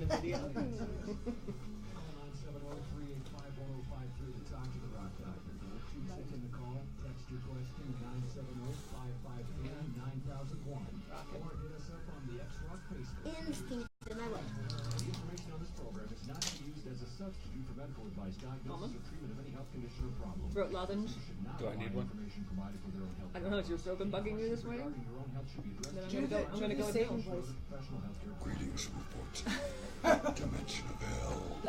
in the video. 970-385-1053 to talk to the Rock Doctor. Keep taking the call. Text your question 970-553-9001. Or hit us up on the X-Rock Facebook. Instinct in my way. The information on this program is not to be used as a substitute for medical advice, diagnosis, or treatment of any health condition or problem. Throat lozenge. Do I need one? Information provided for their own health. I don't know, has your throat been bugging you this morning? Regarding your own health should be addressed Then I'm gonna go with Bill. professional healthcare. Greetings, report. Dimension of hell.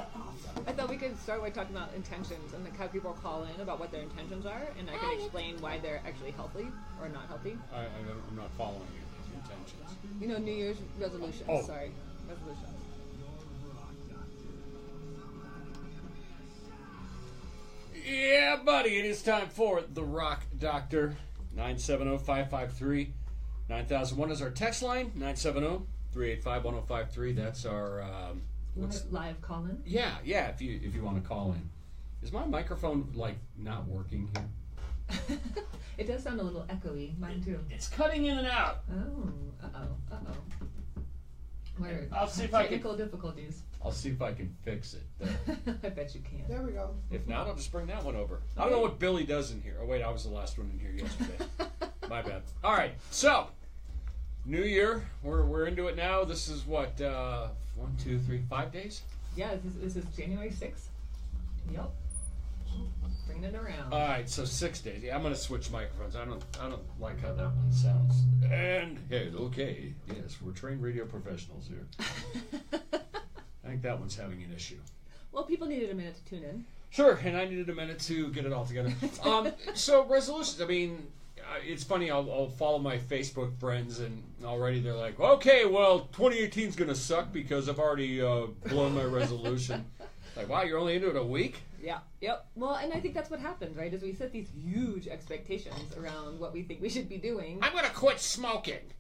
I thought we could start by talking about intentions and how people call in about what their intentions are, and I can explain why they're actually healthy or not healthy. I'm not following you. Intentions. You know, New Year's resolutions. Oh. Sorry, resolutions. Yeah, buddy, it is time for the Rock Doctor. 970-553-9001 is our text line. 970-385-1053. That's our Live call in. Yeah. If you want to call in, is my microphone like not working here? It does sound a little echoey. Mine too. It's cutting in and out. Oh, uh oh. Where? I'll see if I can. Technical difficulties. I'll see if I can fix it. I bet you can. There we go. If not, I'll just bring that one over. I don't know what Billy does in here. Oh wait, I was the last one in here yesterday. My bad. All right, so New Year, we're into it now. This is what 1, 2, 3, 5 days. Yeah, this is January 6th. Yep. Bringing it around. All right, so 6 days. Yeah, I'm gonna switch microphones. I don't like how that one sounds. And hey, okay, yes, we're trained radio professionals here. I think that one's having an issue. Well, people needed a minute to tune in. Sure, and I needed a minute to get it all together. So resolutions. I mean, it's funny. I'll follow my Facebook friends, and already they're like, "Okay, well, 2018 is gonna suck because I've already blown my resolution." Like, wow, you're only into it a week? Yeah. Yep. Well, and I think that's what happens, right? Is we set these huge expectations around what we think we should be doing. I'm gonna quit smoking.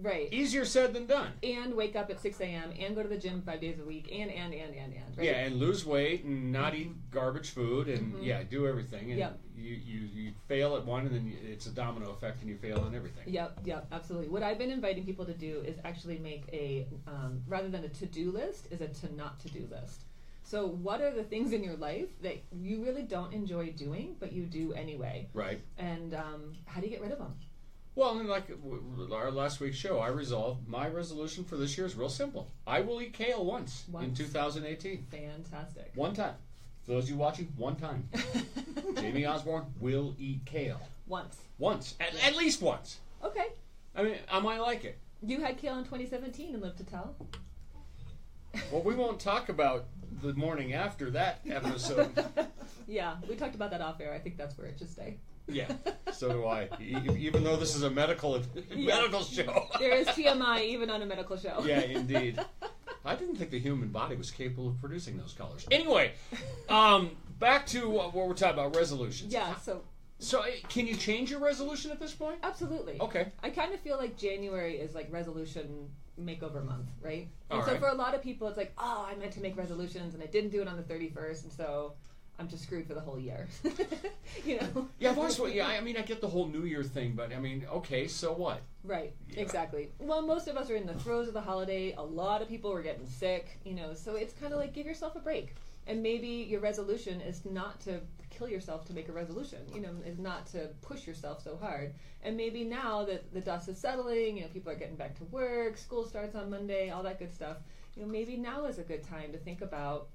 Right. Easier said than done. And wake up at 6 a.m. and go to the gym 5 days a week and right? Yeah, and lose weight and not eat garbage food and do everything. And Yep. you fail at one and then it's a domino effect and you fail on everything. Yep, absolutely. What I've been inviting people to do is actually make a, rather than a to-do list, is a to-not-to-do list. So what are the things in your life that you really don't enjoy doing, but you do anyway? Right. And how do you get rid of them? Well, and like our last week's show, I resolved my resolution for this year is real simple. I will eat kale once. In 2018. Fantastic. One time. For those of you watching, one time. Jamie Osborne will eat kale. Once. At least once. Okay. I mean, I might like it. You had kale in 2017 and lived to tell. Well, we won't talk about the morning after that episode. Yeah, we talked about that off air. I think that's where it should stay. Yeah, so do I. Even though this is a medical show. There is TMI even on a medical show. Yeah, indeed. I didn't think the human body was capable of producing those colors. Anyway, back to what we're talking about, resolutions. Yeah, So can you change your resolution at this point? Absolutely. Okay. I kind of feel like January is like resolution makeover month, right? And All so right. for a lot of people, it's like, oh, I meant to make resolutions and I didn't do it on the 31st, and so I'm just screwed for the whole year. You know? Yeah, I've always, I mean, I get the whole New Year thing, but I mean, okay, so what? Right, Yeah. exactly. Well, most of us are in the throes of the holiday. A lot of people were getting sick, you know, so it's kind of like give yourself a break. And maybe your resolution is not to kill yourself to make a resolution, you know, is not to push yourself so hard. And maybe now that the dust is settling, you know, people are getting back to work, school starts on Monday, all that good stuff, you know, maybe now is a good time to think about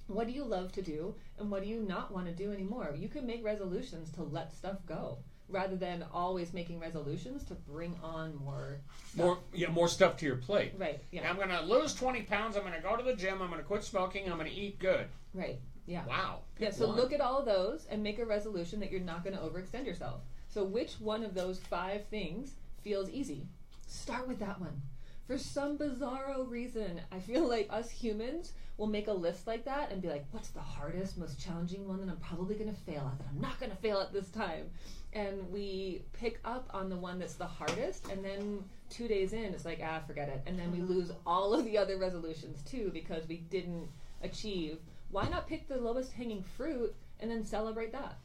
what do you love to do and what do you not want to do anymore. You can make resolutions to let stuff go rather than always making resolutions to bring on more stuff. More stuff to your plate. Right, yeah. I'm going to lose 20 pounds, I'm going to go to the gym, I'm going to quit smoking, I'm going to eat good. Right, yeah. Wow. Yeah, so look at all of those and make a resolution that you're not going to overextend yourself. So which one of those 5 things feels easy? Start with that one. For some bizarro reason, I feel like us humans will make a list like that and be like, what's the hardest, most challenging one that I'm probably going to fail at, that I'm not going to fail at this time? And we pick up on the one that's the hardest, and then 2 days in, it's like, forget it. And then we lose all of the other resolutions too because we didn't achieve. Why not pick the lowest hanging fruit and then celebrate that?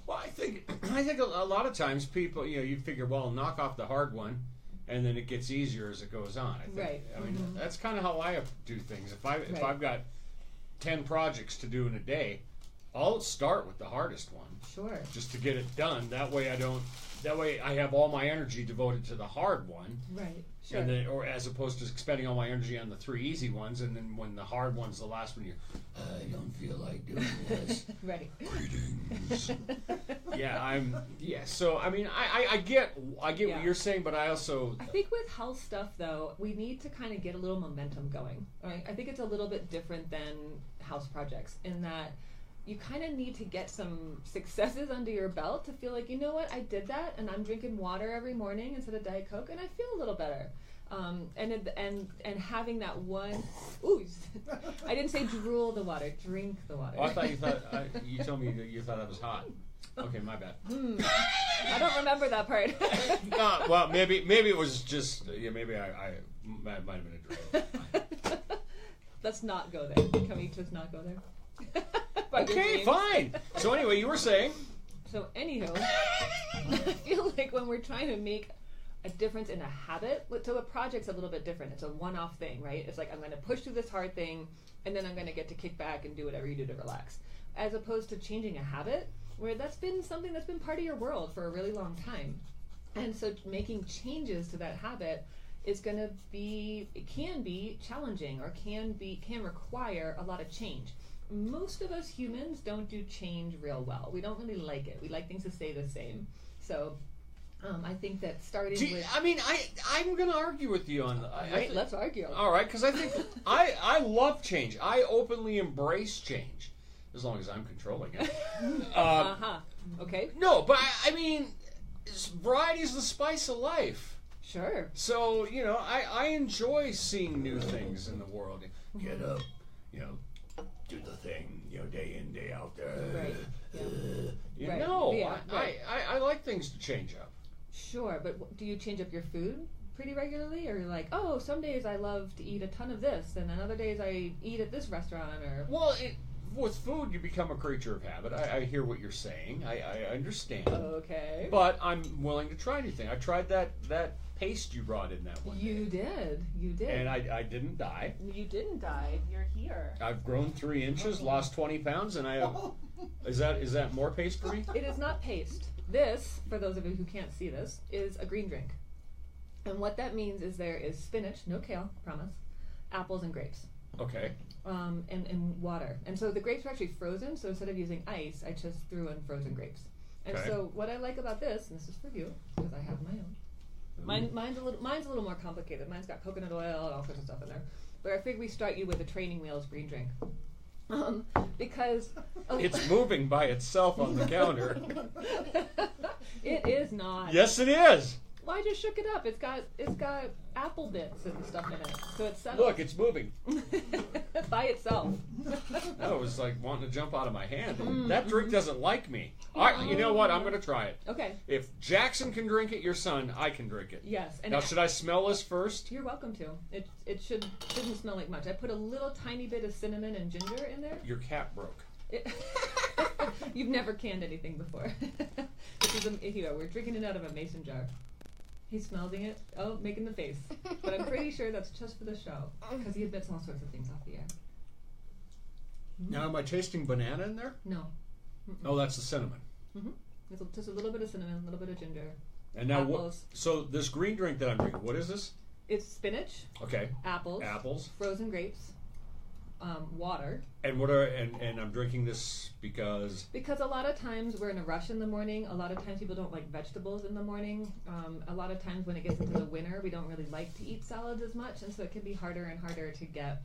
Well, I think a lot of times people, you know, you figure, well, knock off the hard one, and then it gets easier as it goes on. I think. Right. I mean, that's kind of how I do things. If I've got 10 projects to do in a day, I'll start with the hardest one. Sure. Just to get it done. That way I have all my energy devoted to the hard one. Right. Sure. And then, or as opposed to expending all my energy on the 3 easy ones, and then when the hard one's the last one, I don't feel like doing this. Right. Greetings. So I mean, I get what you're saying, but I also I think with health stuff though, we need to kind of get a little momentum going. Right? I think it's a little bit different than house projects in that you kind of need to get some successes under your belt to feel like, you know what, I did that, and I'm drinking water every morning instead of Diet Coke, and I feel a little better. And having that one, I didn't say drool the water, drink the water. Oh, I thought you told me that you thought that was hot. Okay, my bad. I don't remember that part. Well, maybe it was just maybe I might have been a drink. Let's not go there. Can we just not go there? Okay, fine. So anyway, you were saying. So anywho, I feel like when we're trying to make a difference in a habit, so a project's a little bit different. It's a one-off thing, right? It's like I'm going to push through this hard thing, and then I'm going to get to kick back and do whatever you do to relax. As opposed to changing a habit, where that's been something that's been part of your world for a really long time. And so making changes to that habit is going to be, it can be challenging or can require a lot of change. Most of us humans don't do change real well. We don't really like it. We like things to stay the same. So I think that starting with... I mean, I'm going to argue with you on that. Let's argue. All right, because I think I love change. I openly embrace change, as long as I'm controlling it. Okay. No, but I mean, variety is the spice of life. Sure. So, I enjoy seeing new things in the world. Get up, do the thing, day in, day out there. Right. I like things to change up. Sure, but do you change up your food pretty regularly? Or you're like, oh, some days I love to eat a ton of this, and then other days I eat at this restaurant, or... Well, with food, you become a creature of habit. I hear what you're saying. I understand. Okay. But I'm willing to try anything. I tried that paste you brought in that one You day. You did. And I didn't die. You didn't die. You're here. I've grown 3 inches, lost 20 pounds, and I have... Is that more paste for me? It is not paste. This, for those of you who can't see this, is a green drink. And what that means is there is spinach, no kale, promise, apples and grapes. Okay. And water. And so the grapes are actually frozen, so instead of using ice, I just threw in frozen grapes. And so what I like about this, and this is for you, because I have my own. Mine's a little more complicated. Mine's got coconut oil and all sorts of stuff in there. But I figured we start you with a Training Wheels green drink. Because it's moving by itself on the counter. It is not. Yes, it is. Well, I just shook it up. It's got apple bits and stuff in it, so it's settled. Look, it's moving by itself. That was like wanting to jump out of my hand. That drink doesn't like me. You know what? I'm going to try it. Okay. If Jackson can drink it, your son, I can drink it. Yes. And now, should I smell this first? You're welcome to. It shouldn't smell like much. I put a little tiny bit of cinnamon and ginger in there. Your cat broke. You've never canned anything before. This is we're drinking it out of a mason jar. He's smelling it. Oh, making the face. But I'm pretty sure that's just for the show, because he admits all sorts of things off the air. Now, am I tasting banana in there? No. Oh, that's the cinnamon. Just a little bit of cinnamon, a little bit of ginger. And now, apples. So this green drink that I'm drinking, what is this? It's spinach. Okay. Apples. Frozen grapes. Water. And and I'm drinking this because a lot of times we're in a rush in the morning. A lot of times people don't like vegetables in the morning. A lot of times when it gets into the winter, we don't really like to eat salads as much, and so it can be harder and harder to get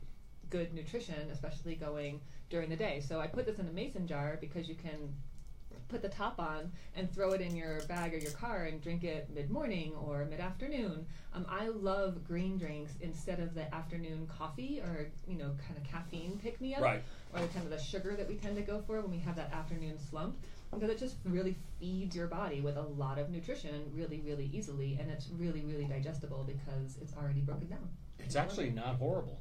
good nutrition, especially going during the day. So I put this in a mason jar because you can put the top on and throw it in your bag or your car and drink it mid-morning or mid-afternoon. I love green drinks instead of the afternoon coffee or kind of caffeine pick-me-up, right, or kind of the sugar that we tend to go for when we have that afternoon slump, because it just really feeds your body with a lot of nutrition really, really easily, and it's really, really digestible because it's already broken down. It's actually not horrible.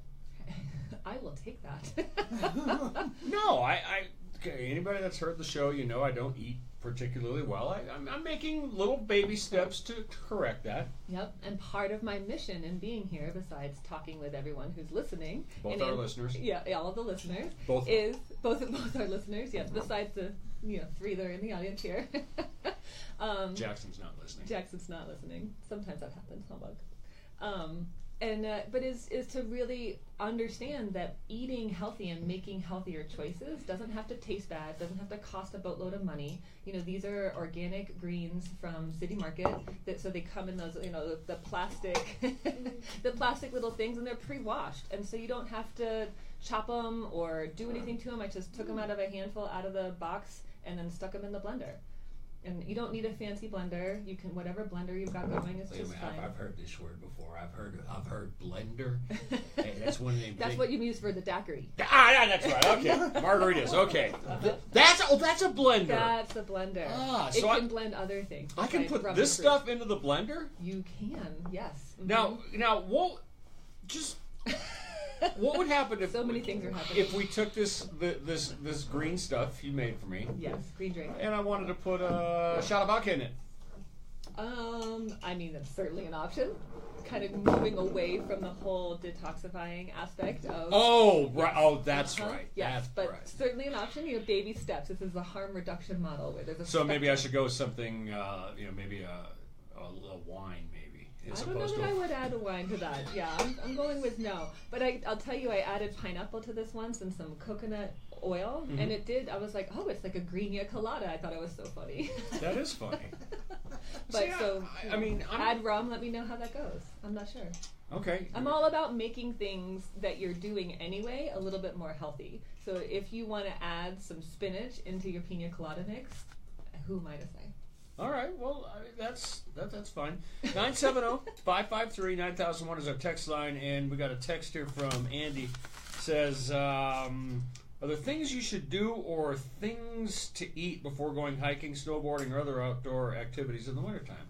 I will take that. No, Okay, anybody that's heard the show, you know I don't eat particularly well. I'm making little baby steps to correct that. Yep, and part of my mission in being here, besides talking with everyone who's listening, Both our listeners. Yeah, all of the listeners, Both. is both our listeners. Yes, besides the 3 that are in the audience here. Jackson's not listening. Jackson's not listening. Sometimes that happens. Humbug. But is to really understand that eating healthy and making healthier choices doesn't have to taste bad, doesn't have to cost a boatload of money. These are organic greens from City Market, so they come in those, the plastic, the plastic little things, and they're pre-washed, and so you don't have to chop them or do anything to them. I just took them out of a handful out of the box and then stuck them in the blender. And you don't need a fancy blender. You can, whatever blender you've got going is just fine. I've heard this word before. I've heard blender. Hey, that's one name. That's what you use for the daiquiri. Yeah, that's right. Okay, margaritas. Okay, that's a blender. That's a blender. It so can blend other things. I can put rum this and fruit. stuff into the blender. You can, yes. Now, what would happen if So many things are happening. if we took this green stuff you made for me? Yes, green drink. And I wanted to put a shot of vodka in it. I mean, that's certainly an option. Kind of moving away from the whole detoxifying aspect of. Oh, right. Oh, that's right. Yes, That's but right. certainly an option. Baby steps. This is the harm reduction model where there's a. So maybe I should go with something. Maybe a wine, maybe. I don't know that I would add a wine to that. Yeah, I'm going with no. But I'll tell you, I added pineapple to this once and some coconut oil, and it did. I was like, oh, it's like a green colada. I thought it was so funny. That is funny. But See, I mean, add rum. Let me know how that goes. I'm not sure. Okay. I'm all about making things that you're doing anyway a little bit more healthy. So if you want to add some spinach into your pina colada mix, who am I to say? All right. Well, that's fine. 970-553-9001 is our text line, and we got a text here from Andy. Says, are there things you should do or things to eat before going hiking, snowboarding, or other outdoor activities in the wintertime?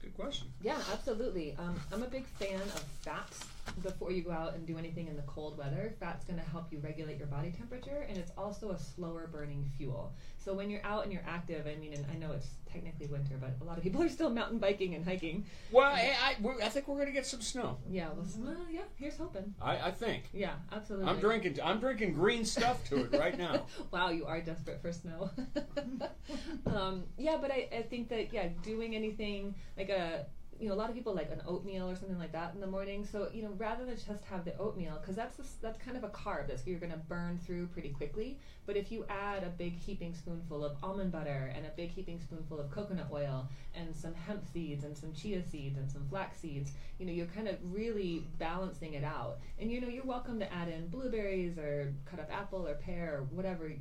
Good question. Yeah, absolutely. I'm a big fan of fats before you go out and do anything in the cold weather. Fat's going to help you regulate your body temperature, and it's also a slower burning fuel. So when you're out and you're active, I mean, and I know it's technically winter, but a lot of people are still mountain biking and hiking. Well, I think we're going to get some snow. Yeah, well, yeah, here's hoping. I think. Yeah, absolutely. I'm drinking green stuff to it right now. Wow, you are desperate for snow. Yeah, but I think that, doing anything like a lot of people like an oatmeal or something like that in the morning. So, rather than just have the oatmeal, because that's kind of a carb that you're going to burn through pretty quickly. But if you add a big heaping spoonful of almond butter and a big heaping spoonful of coconut oil and some hemp seeds and some chia seeds and some flax seeds, you're kind of really balancing it out. And, you're welcome to add in blueberries or cut up apple or pear or whatever,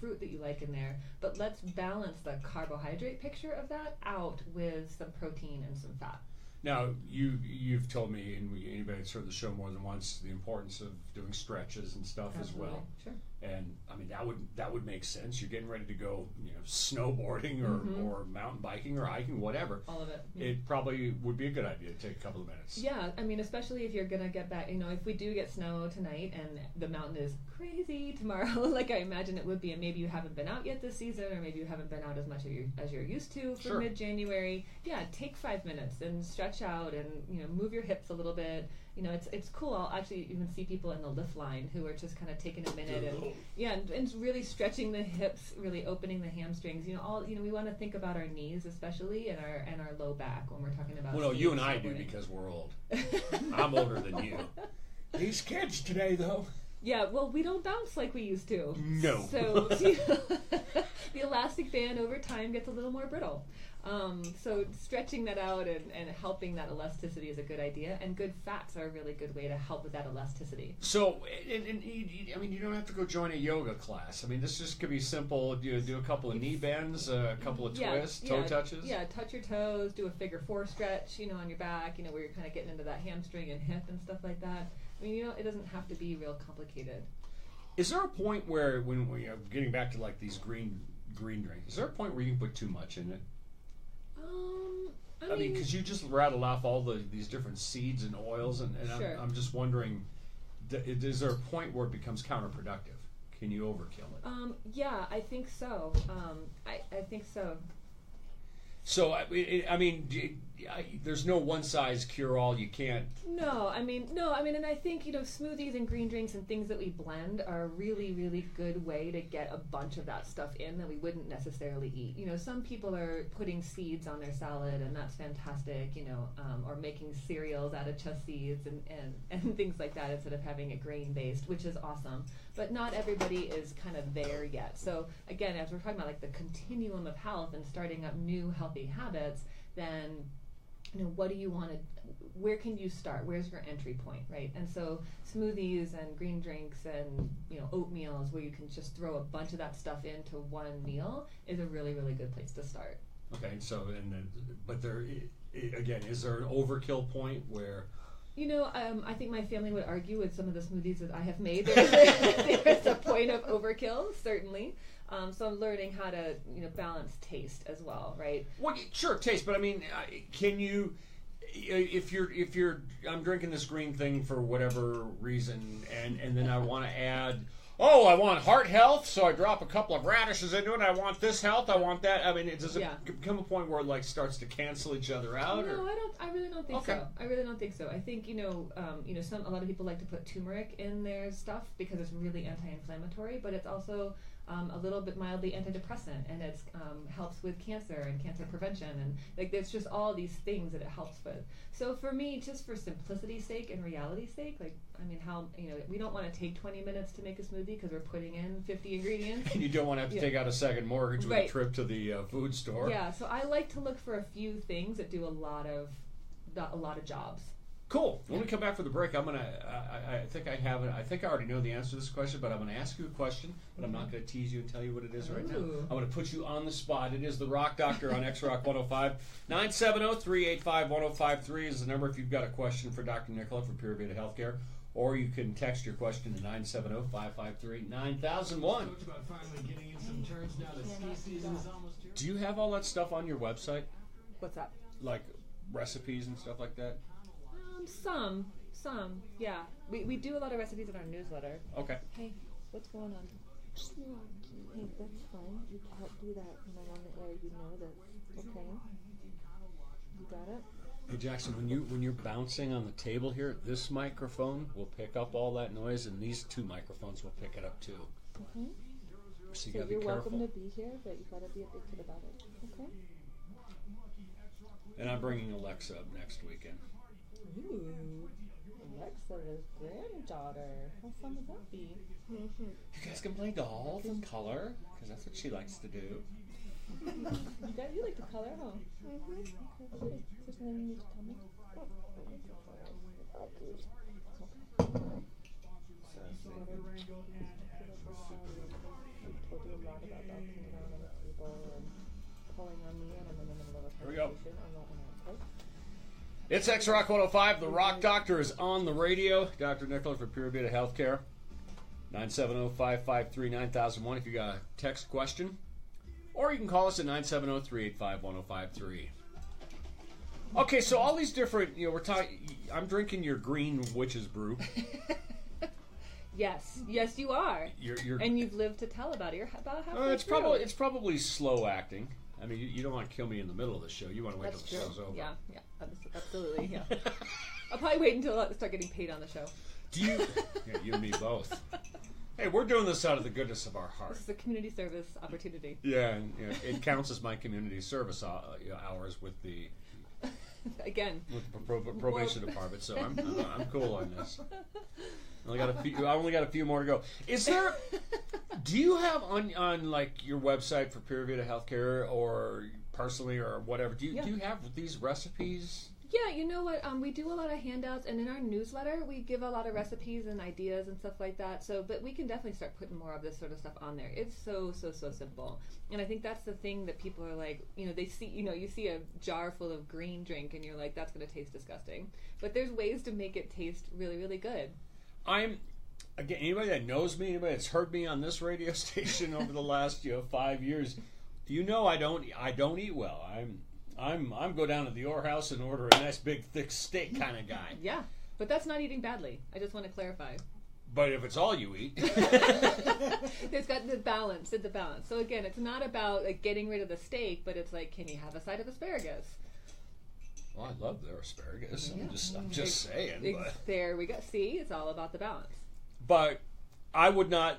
fruit that you like in there. But let's balance the carbohydrate picture of that out with some protein and some fat. Now, you've told me, and anybody that's heard the show more than once, the importance of doing stretches and stuff Absolutely. as well. Sure. And I mean that would make sense. You're getting ready to go, snowboarding or mountain biking or hiking, whatever. All of it. Yeah. It probably would be a good idea to take a couple of minutes. Yeah, I mean, especially if you're gonna get back. If we do get snow tonight and the mountain is crazy tomorrow, like I imagine it would be, and maybe you haven't been out yet this season, or maybe you haven't been out as much as you're used to for Sure. mid-January. Yeah, take 5 minutes and stretch out and move your hips a little bit. It's cool. I'll actually even see people in the lift line who are just kind of taking a minute and really stretching the hips, really opening the hamstrings. We want to think about our knees, especially, and our low back when we're talking about. Well, no, you and I do because we're old. I'm older than you. These kids today, though. Yeah, well, we don't bounce like we used to. No. So the elastic band over time gets a little more brittle. So stretching that out and helping that elasticity is a good idea, and good fats are a really good way to help with that elasticity. So, I mean, you don't have to go join a yoga class. I mean, this just could be simple. Do a couple of knee bends, a couple of twists, toe touches. Yeah, touch your toes, do a figure 4 stretch, on your back, where you're kind of getting into that hamstring and hip and stuff like that. I mean, it doesn't have to be real complicated. Is there a point where, when we are getting back to like these green drinks, is there a point where you can put too much in it? I mean, because you just rattled off all these different seeds and oils, and Sure. I'm just wondering, is there a point where it becomes counterproductive? can you overkill it? Yeah, I think so. I think so. So I mean, there's no one size cure all. You can't. No, I mean, and I think smoothies and green drinks and things that we blend are a really, really good way to get a bunch of that stuff in that we wouldn't necessarily eat. Some people are putting seeds on their salad, and that's fantastic. Or making cereals out of chia seeds and things like that instead of having it grain based, which is awesome. But not everybody is kind of there yet. So again, as we're talking about like the continuum of health and starting up new healthy habits, then what do you want to, where can you start? Where's your entry point, right? And so smoothies and green drinks and oatmeals where you can just throw a bunch of that stuff into one meal is a really, really good place to start. Okay, so but there again, is there an overkill point where? I think my family would argue with some of the smoothies that I have made. There's a point of overkill, certainly. So I'm learning how to, balance taste as well, right? Well, sure, taste, but I mean, can you, if you're, I'm drinking this green thing for whatever reason, and then I want to add, I want heart health, so I drop a couple of radishes into it. I want this health, I want that. I mean, does it become a point where it like starts to cancel each other out? No, I really don't think so. I really don't think so. I think a lot of people like to put turmeric in their stuff because it's really anti-inflammatory, but it's also a little bit mildly antidepressant, and it helps with cancer and cancer prevention, and like there's just all these things that it helps with. So for me, just for simplicity's sake and reality's sake, like we don't want to take 20 minutes to make a smoothie because we're putting in 50 ingredients. And you don't want to have to take out a second mortgage with a trip to the food store. Yeah, so I like to look for a few things that do a lot of jobs. Cool. When we come back for the break, I'm gonna. I think I have it. I think I already know the answer to this question, but I'm gonna ask you a question. But I'm not gonna tease you and tell you what it is right now. I'm gonna put you on the spot. It is the Rock Doctor on X-Rock 105. 970-385-1053 is the number if you've got a question for Dr. Nicola for Pure Vita Healthcare, or you can text your question to 970-553-9001. Talked about finally getting in some turns now that ski season is almost here. Do you have all that stuff on your website? What's that? Like recipes and stuff like that? Some, yeah. We do a lot of recipes in our newsletter. Okay. Hey, what's going on? Hey, that's fine. You can't do that when I'm on the air. You know that. Okay. You got it? Hey Jackson, when you're bouncing on the table here, this microphone will pick up all that noise, and these two microphones will pick it up too. Okay. So you So gotta you're be careful. welcome to be here, but you gotta be a big kid about it. Okay. And I'm bringing Alexa up next weekend. Ooh, Alexa's granddaughter. How fun would that be? You guys can play dolls in color, because that's what she likes to do. You like the color, huh? Okay. Is there something you need to tell me? Told you a lot about that coming down on the table and pulling on me, and I'm in the middle of a Here we go. conversation. I'm not gonna. It's X-Rock 105. The Rock Doctor is on the radio. Dr. Nicola for Pure Vita Healthcare. 970-553-9001 if you got a text question. Or you can call us at 970-385-1053. Okay, so all these different, we're talking. I'm drinking your green witch's brew. Yes, you are. You're and you've lived to tell about it. You're about halfway it's through. it's probably slow acting. I mean, you don't want to kill me in the middle of the show. You want to wait That's till the true. show's over. Yeah, absolutely. Yeah. I'll probably wait until I start getting paid on the show. Do you? Yeah, you and me both. Hey, we're doing this out of the goodness of our heart. This is a community service opportunity. Yeah, and it counts as my community service hours with the probation department. So I'm cool on this. I only got a few more to go. Is there? Do you have on like your website for Pure Vita Healthcare or personally or whatever? Do you have these recipes? Yeah, you know what? We do a lot of handouts, and in our newsletter, we give a lot of recipes and ideas and stuff like that. So, but we can definitely start putting more of this sort of stuff on there. It's so simple, and I think that's the thing that people are like, they see, you see a jar full of green drink, and you're like, that's going to taste disgusting. But there's ways to make it taste really, really good. Again, anybody that knows me, anybody that's heard me on this radio station over the last 5 years, I don't eat well. I'm go down to the Orr House and order a nice big thick steak kind of guy. Yeah, but that's not eating badly. I just want to clarify. But if it's all you eat, There's got the balance. The balance. So again, it's not about like getting rid of the steak, but it's like, can you have a side of asparagus? well, I love their asparagus. Yeah. I'm just saying. But, There we go. See, it's all about the balance. but I would not,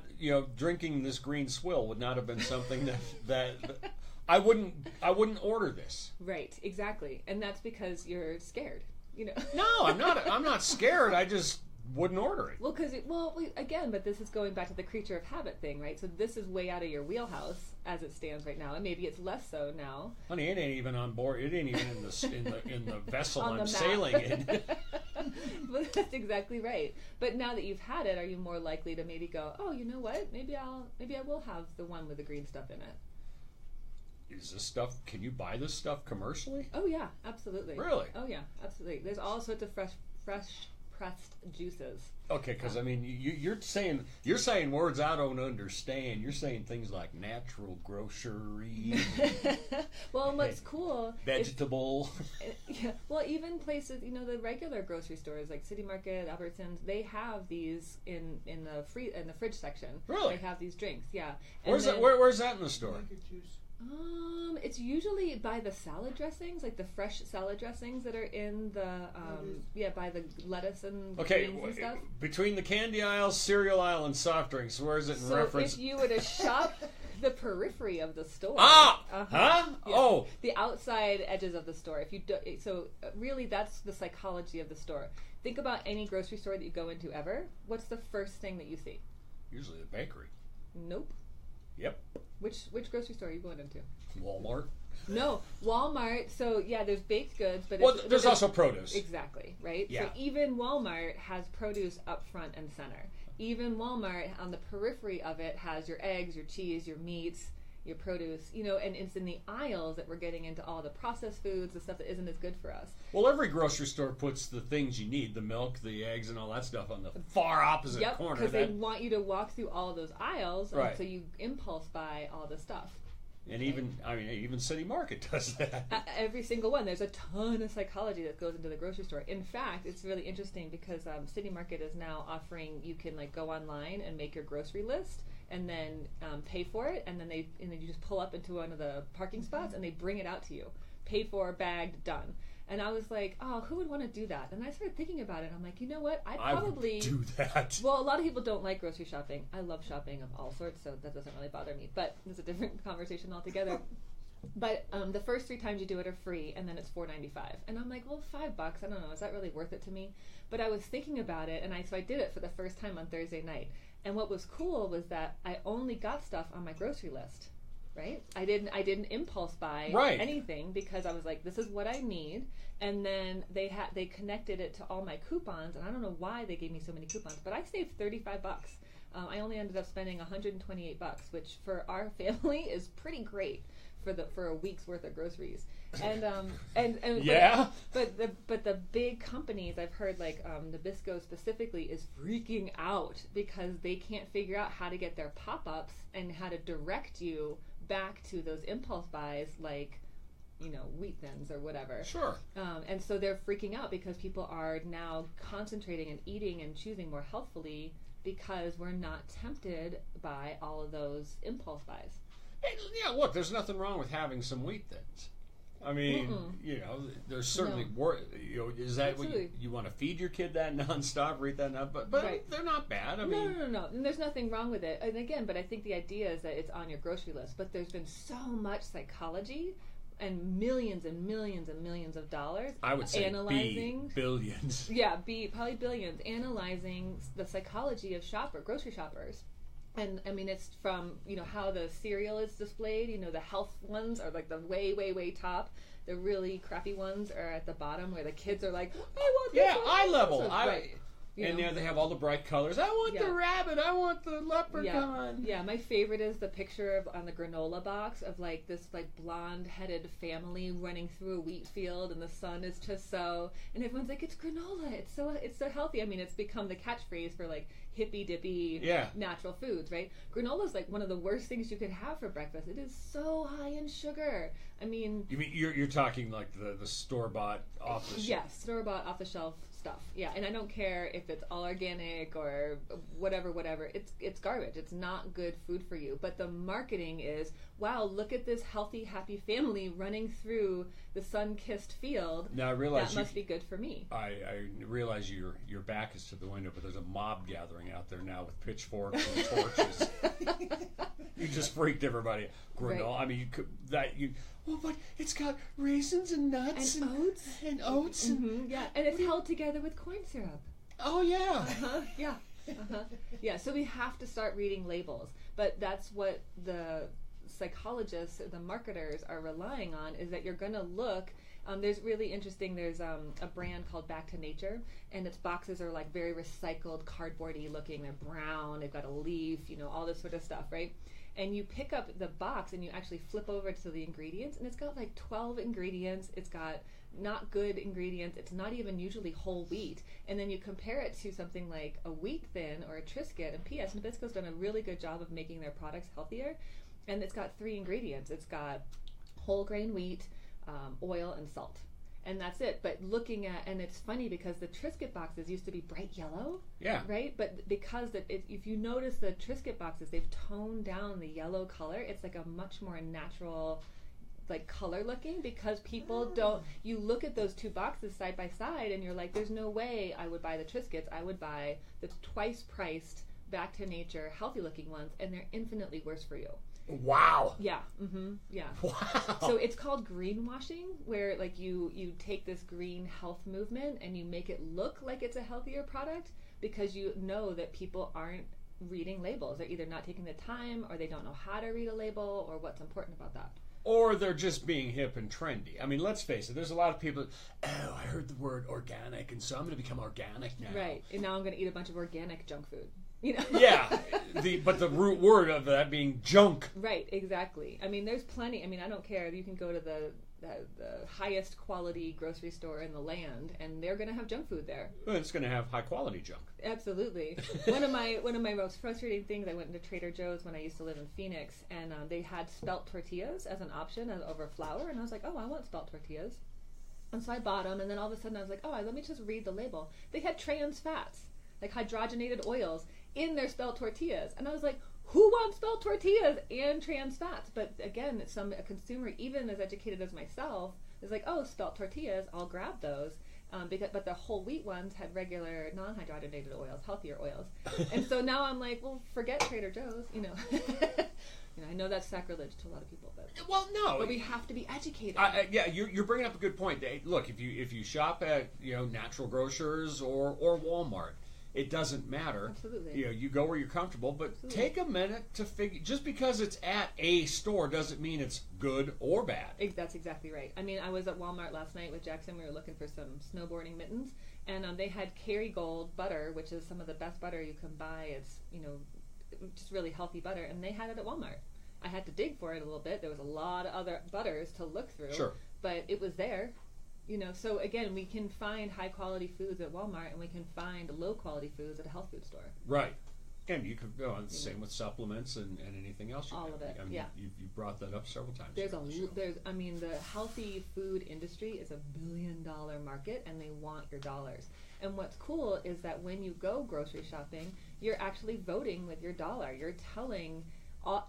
drinking this green swill would not have been something that I wouldn't order this. Right. Exactly. And that's because you're scared. No, I'm not. I'm not scared. I just wouldn't order it. Well, again, but this is going back to the creature of habit thing, right? So this is way out of your wheelhouse as it stands right now, and maybe it's less so now. Honey, it ain't even on board. It ain't even in the vessel On the I'm map. sailing in. But that's exactly right. But now that you've had it, are you more likely to maybe go, oh, you know what? Maybe I will have the one with the green stuff in it. Is this stuff? Can you buy this stuff commercially? Oh yeah, absolutely. Really? Oh yeah, absolutely. There's all sorts of fresh pressed juices. Okay, because I mean, you're saying words I don't understand. You're saying things like natural grocery, Well, and what's cool is vegetable. yeah, well, even places, the regular grocery stores like City Market, Albertsons, they have these in the fridge section. Really? They have these drinks, yeah. And Where's that? then- Where's that in the store? It's usually by the salad dressings, like the fresh salad dressings that are in the by the lettuce and Okay, greens and stuff. between the candy aisle, cereal aisle, and soft drinks, where is it in So reference? if you were to shop the periphery of the store, Huh? Yeah. Oh, the outside edges of the store. If you do, so really, that's the psychology of the store. Think about any grocery store that you go into ever. What's the first thing that you see? usually the bakery. Nope. Yep. Which grocery store are you going into? Walmart. No, Walmart. So yeah, there's baked goods, but Well, it's, there's but also produce. exactly right. Yeah. So even Walmart has produce up front and center. Even Walmart on the periphery of it has your eggs, your cheese, your meats, your produce. And it's in the aisles that we're getting into all the processed foods, the stuff that isn't as good for us. Well, every grocery store puts the things you need, the milk, the eggs, and all that stuff on the far opposite Yep, corner. because they want you to walk through all of those aisles, Right. and so you impulse buy all the stuff. And even City Market does that. Every single one. There's a ton of psychology that goes into the grocery store. In fact, it's really interesting because City Market is now offering you can go online and make your grocery list and then pay for it, and then you just pull up into one of the parking spots and they bring it out to you, paid for, bagged, done. And I was like, oh, who would want to do that? And I started thinking about it. I'm like, you know what? I would do that. Well, a lot of people don't like grocery shopping. I love shopping of all sorts, so that doesn't really bother me. But it's a different conversation altogether. But the first 3 times you do it are free, and then it's $4.95. And I'm like, well, $5. I don't know. Is that really worth it to me? But I was thinking about it, and so I did it for the first time on Thursday night. And what was cool was that I only got stuff on my grocery list. Right? I didn't impulse buy anything because I was like, this is what I need. And then they connected it to all my coupons, and I don't know why they gave me so many coupons, but I saved $35. I only ended up spending $128, which for our family is pretty great for a week's worth of groceries. And Yeah. But the big companies I've heard, like Nabisco specifically, is freaking out because they can't figure out how to get their pop-ups and how to direct you back to those impulse buys, like Wheat Thins or whatever. Sure. And so they're freaking out because people are now concentrating and eating and choosing more healthfully because we're not tempted by all of those impulse buys. Hey, yeah, look, there's nothing wrong with having some Wheat Thins. I mean, there's certainly is that what Absolutely. you want to feed your kid that nonstop, or eat that nonstop? But Right. they're not bad. I mean, No. And there's nothing wrong with it. And again, but I think the idea is that it's on your grocery list. But there's been so much psychology and millions and millions and millions of dollars I would say analyzing billions. Yeah, probably billions, analyzing the psychology of grocery shoppers. And I mean, it's from how the cereal is displayed. The health ones are like the way top. The really crappy ones are at the bottom, where the kids are like, I want this Yeah, one, eye I want level. this one." Right. And they have all the bright colors. I want the Yeah. rabbit. I want the leprechaun. Yeah, my favorite is the picture on the granola box of this blonde-headed family running through a wheat field, and the sun is just and everyone's like, it's granola. It's so healthy. I mean, it's become the catchphrase for hippy dippy natural foods, right? Granola is one of the worst things you could have for breakfast. It is so high in sugar. I mean, You mean you're talking like the store bought off the shelf? yes, store-bought, off-the-shelf stuff. Yeah, and I don't care if it's all organic or whatever. It's garbage. It's not good food for you. But the marketing is, wow, look at this healthy, happy family running through the sun-kissed field. Now I realize That must be good for me. I realize your back is to the window, but there's a mob gathering out there now with pitchforks and torches. You just freaked everybody. Granola. Right. I mean, oh, but it's got raisins and nuts And oats. and oats and Mhm, yeah, and it's held together with corn syrup. oh yeah. Yeah. Yeah, so we have to start reading labels. But that's what the psychologists, the marketers are relying on, is that you're going to look. There's really interesting, there's a brand called Back to Nature, and its boxes are like very recycled, cardboardy looking. They're brown, they've got a leaf, all this sort of stuff, right? And you pick up the box and you actually flip over to the ingredients, and it's got like 12 ingredients. It's got not good ingredients. It's not even usually whole wheat. And then you compare it to something like a Wheat Thin or a Triscuit. And P.S. Nabisco's done a really good job of making their products healthier. And it's got 3 ingredients. It's got whole grain wheat, oil, and salt. And that's it. But looking at, and it's funny because the Triscuit boxes used to be bright yellow. Yeah. Right? But because if you notice the Triscuit boxes, they've toned down the yellow color. It's like a much more natural, like, color looking, because people don't, you look at those 2 boxes side by side and you're like, there's no way I would buy the Triscuits. I would buy the twice priced Back to Nature healthy looking ones, and they're infinitely worse for you. Wow. Yeah. Yeah. Wow. So it's called greenwashing, where like you take this green health movement and you make it look like it's a healthier product, because you know that people aren't reading labels. They're either not taking the time, or they don't know how to read a label, or what's important about that. Or they're just being hip and trendy. I mean, let's face it, there's a lot of people, oh, I heard the word organic, and so I'm going to become organic now. Right. And now I'm going to eat a bunch of organic junk food. Yeah. But the root word of that being junk. Right, exactly. I mean, there's plenty. I mean, I don't care. You can go to the highest quality grocery store in the land, and they're going to have junk food there. Well, it's going to have high quality junk. Absolutely. One of my most frustrating things, I went into Trader Joe's when I used to live in Phoenix, and they had spelt tortillas as an option over flour, and I was like, oh, I want spelt tortillas. And so I bought them, and then all of a sudden I was like, oh, let me just read the label. They had trans fats, like hydrogenated oils, in their spelt tortillas. And I was like, who wants spelt tortillas and trans fats? But again, a consumer, even as educated as myself, is like, oh, spelt tortillas, I'll grab those. But the whole wheat ones had regular non-hydrogenated oils, healthier oils. And so now I'm like, well, forget Trader Joe's, I know that's sacrilege to a lot of people, but Well, no. but we have to be educated. Yeah, you're bringing up a good point. Look, if you shop at natural grocers or Walmart, it doesn't matter. Absolutely. You go where you're comfortable, but Absolutely. take a minute to figure. Just because it's at a store doesn't mean it's good or bad. That's exactly right. I mean, I was at Walmart last night with Jackson. We were looking for some snowboarding mittens, and they had Kerrygold butter, which is some of the best butter you can buy. It's just really healthy butter, and they had it at Walmart. I had to dig for it a little bit. There was a lot of other butters to look through, Sure. but it was there. So again, we can find high quality foods at Walmart, and we can find low quality foods at a health food store. Right. And you could go on the same with supplements and anything else. All of it, I mean, yeah. You brought that up several times. The healthy food industry is $1 billion market, and they want your dollars. And what's cool is that when you go grocery shopping, you're actually voting with your dollar. You're telling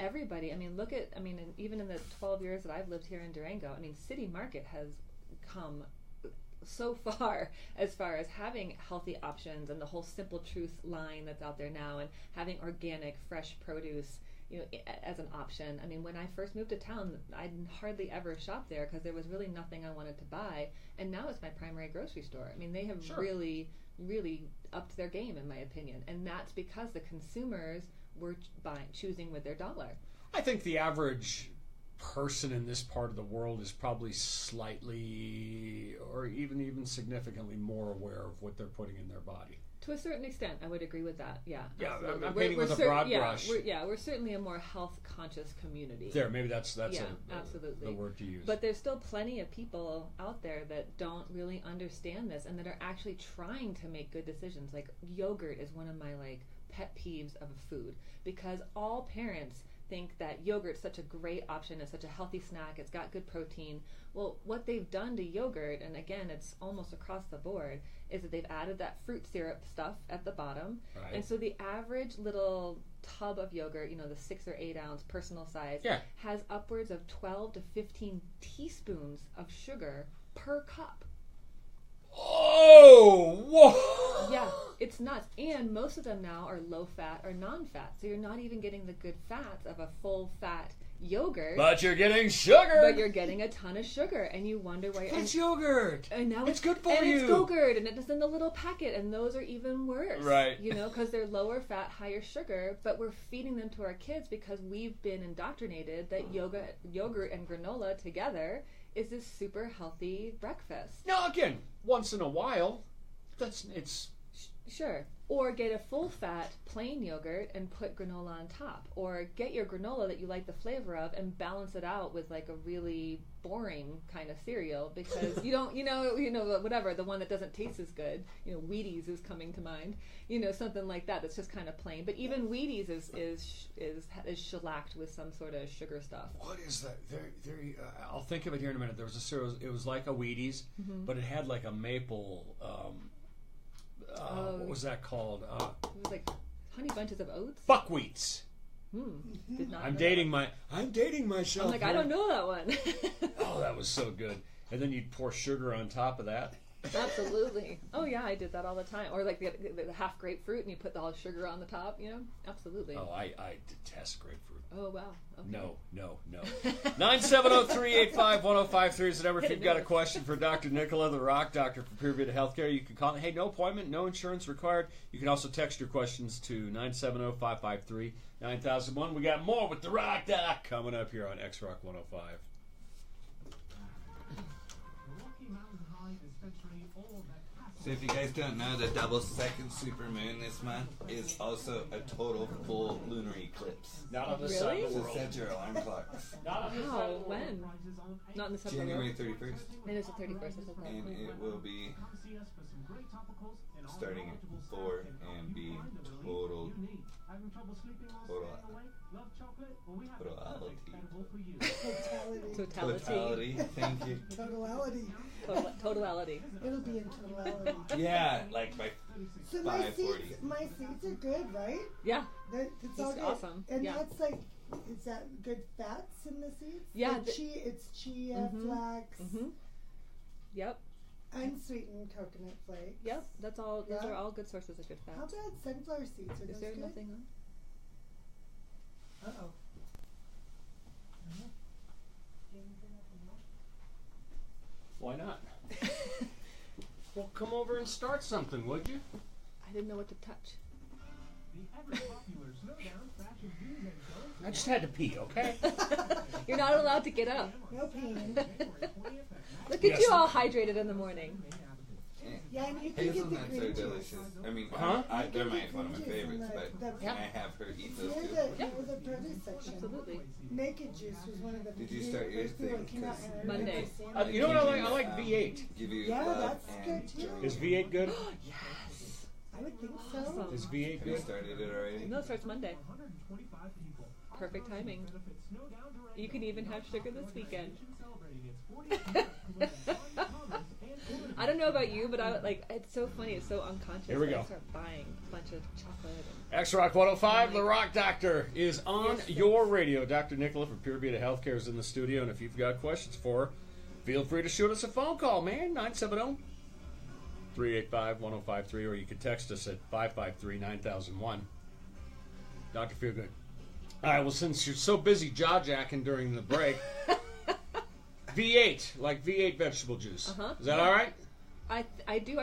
everybody. Even in the 12 years that I've lived here in Durango, City Market has come so far as having healthy options, and the whole Simple Truth line that's out there now, and having organic fresh produce as an option. When I first moved to town, I hardly ever shopped there because there was really nothing I wanted to buy, and now it's my primary grocery store. They have Sure. really upped their game, in my opinion, and that's because the consumers were choosing with their dollar. I think the average person in this part of the world is probably slightly or even significantly more aware of what they're putting in their body. To a certain extent, I would agree with that. Yeah. Yeah, absolutely. I'm painting with a broad brush. We're certainly a more health conscious community. There, maybe that's absolutely the word to use. But there's still plenty of people out there that don't really understand this, and that are actually trying to make good decisions. Like yogurt is one of my pet peeves of a food, because all parents think that yogurt's such a great option, it's such a healthy snack, it's got good protein. Well, what they've done to yogurt, and again, it's almost across the board, is that they've added that fruit syrup stuff at the bottom. Right. And so the average little tub of yogurt, you know, the 6 or 8 ounce personal size, Yeah. has upwards of 12 to 15 teaspoons of sugar per cup. Oh, whoa! Yeah, it's nuts. And most of them now are low fat or non-fat, so you're not even getting the good fats of a full fat yogurt, But you're getting sugar. but you're getting a ton of sugar, and you wonder why. It's yogurt. And now It's good for and you. it's yogurt, and it's in the little packet, and those are even worse. Right. You know, because they're lower fat, higher sugar, but we're feeding them to our kids because we've been indoctrinated that yogurt and granola together is this super healthy breakfast. Now again, once in a while, it's Sure. Or get a full fat plain yogurt and put granola on top. Or get your granola that you like the flavor of and balance it out with like a really boring kind of cereal because you don't, you know, whatever, the one that doesn't taste as good. You know, Wheaties is coming to mind. You know, something like that that's just kind of plain. But even Wheaties is shellacked with some sort of sugar stuff. what is that? I'll think of it here in a minute. There was a cereal. It was like a Wheaties, but it had like a maple. What was that called? It was like Honey Bunches of Oats. Buckwheats. Did not I'm know dating myself. I'm like, I here. don't know that one. Oh, that was so good. And then you'd pour sugar on top of that. Absolutely. Oh yeah, I did that all the time. Or like the half grapefruit and you put the whole sugar on the top, you know? Absolutely. Oh, I detest grapefruit. Oh wow. Okay. No. 970-385-1053 is the number if you've got a Yes. question for Dr. Nicola, the Rock Doctor from Pure Vita Healthcare. You can call. Hey, no appointment, no insurance required. You can also text your questions to 970-553-9001. We got more with the Rock Doc coming up here on X-Rock 105. So if you guys don't know, the double second supermoon this month is also a total full lunar eclipse. Not on this Really? side of the So world. set your alarm clocks. Not on this side Wow, of the world. when? Not in the September. January 31st, It is the 31st. Of September. and it will be starting at 4 and be total totality. Thank you. Totality. Totality. It'll be in totality. Yeah, like by So my 5:40. seeds are good, right? Yeah. It's all It's good. awesome. And Yeah. that's like, is that good fats in the seeds? Yeah, Like it's chia, flax, Yep. unsweetened coconut flakes. Yep. That's all. Those Yeah. are all good sources of good How fats. about sunflower seeds? Are Is those there good? nothing on? Uh-oh. Why not? Well, come over and start something, would you? I didn't know what to touch. I just had to pee, okay? You're not allowed to get up. No pain. Look at Yes. you all hydrated in the morning. Yeah, and you can get the Hazelnuts green are juice. delicious. I mean, Huh? they're You can one of my get green juice favorites, in but the- can I have her eat those Near too? the produce section. Absolutely. Naked juice was one of the Did you start your first people thing? that came out 'Cause and Monday. understand You know what I like? I Can, like V8. Give you Yeah, love that's and good, too. joy. Is V8 good? Yes. I would think so. Awesome. Is V8 Have you good? started it already? No, it starts Monday. Perfect timing. You can even have sugar this weekend. I don't know about you, but I like. It's so funny. It's so unconscious. Here we that go. I start buying a bunch of chocolate. X-Rock 105, The Rock Doctor is on your radio. Dr. Nicola from Pure Vita Healthcare is in the studio, and if you've got questions for her, feel free to shoot us a phone call, man. 970-385-1053, or you can text us at 553-9001. Dr. Feelgood. All right, well, since you're so busy jaw-jacking during the break, V8, like V8 vegetable juice. Is that all right? I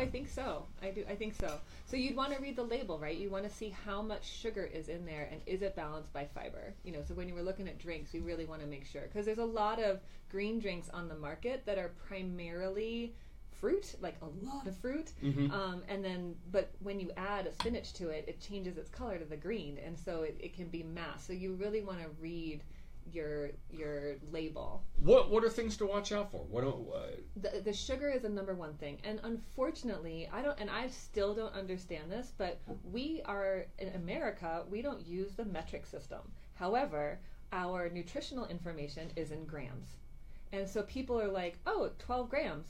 think so. I think so. So you'd want to read the label, right? You want to see how much sugar is in there and is it balanced by fiber. You know, so when you were looking at drinks, we really want to make sure because there's a lot of green drinks on the market that are primarily fruit, like a lot of fruit, and then but when you add a spinach to it, it changes its color to the green, and so it can be masked. So you really want to read your label. What are things to watch out for? The sugar is the number one thing, and unfortunately I still don't understand this, but we are in America, we don't use the metric system. However, our nutritional information is in grams. And so people are like, oh, 12 grams.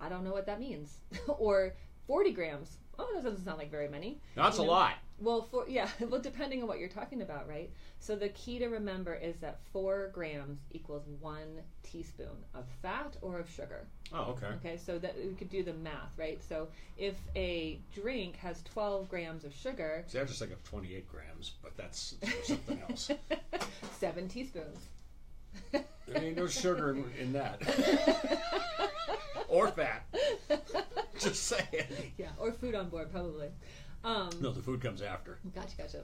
I don't know what that means. Or 40 grams. Oh, that doesn't sound like very many. That's a lot. Well, well, depending on what you're talking about, right? So the key to remember is that 4 grams equals 1 teaspoon of fat or of sugar. Oh, okay. Okay, so that we could do the math, right? So if a drink has 12 grams of sugar... See, I was just thinking of 28 grams, but that's something else. 7 teaspoons. There ain't no sugar in that. Or fat. Just saying. Yeah, or food on board, probably. No, the food comes after. Gotcha.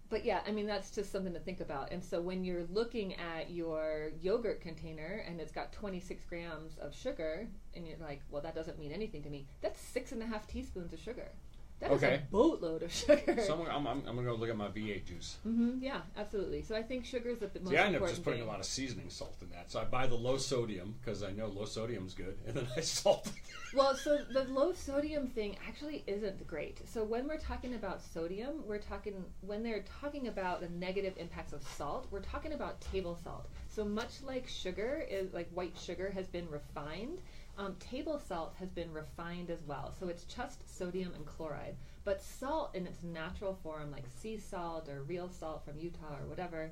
But yeah, I mean, that's just something to think about. And so when you're looking at your yogurt container and it's got 26 grams of sugar, and you're like, well, that doesn't mean anything to me. That's 6.5 teaspoons of sugar. That is a boatload of sugar. So I'm going to go look at my V8 juice. Yeah, absolutely. So I think sugar is the most important I end up just putting thing. a lot of seasoning salt in that. So I buy the low sodium because I know low sodium's good, and then I salt it. Well, so the low sodium thing actually isn't great. So when we're talking about sodium, when they're talking about the negative impacts of salt, we're talking about table salt. So much like sugar is like white sugar has been refined, table salt has been refined as well. So it's just sodium and chloride. But salt in its natural form, like sea salt or real salt from Utah or whatever,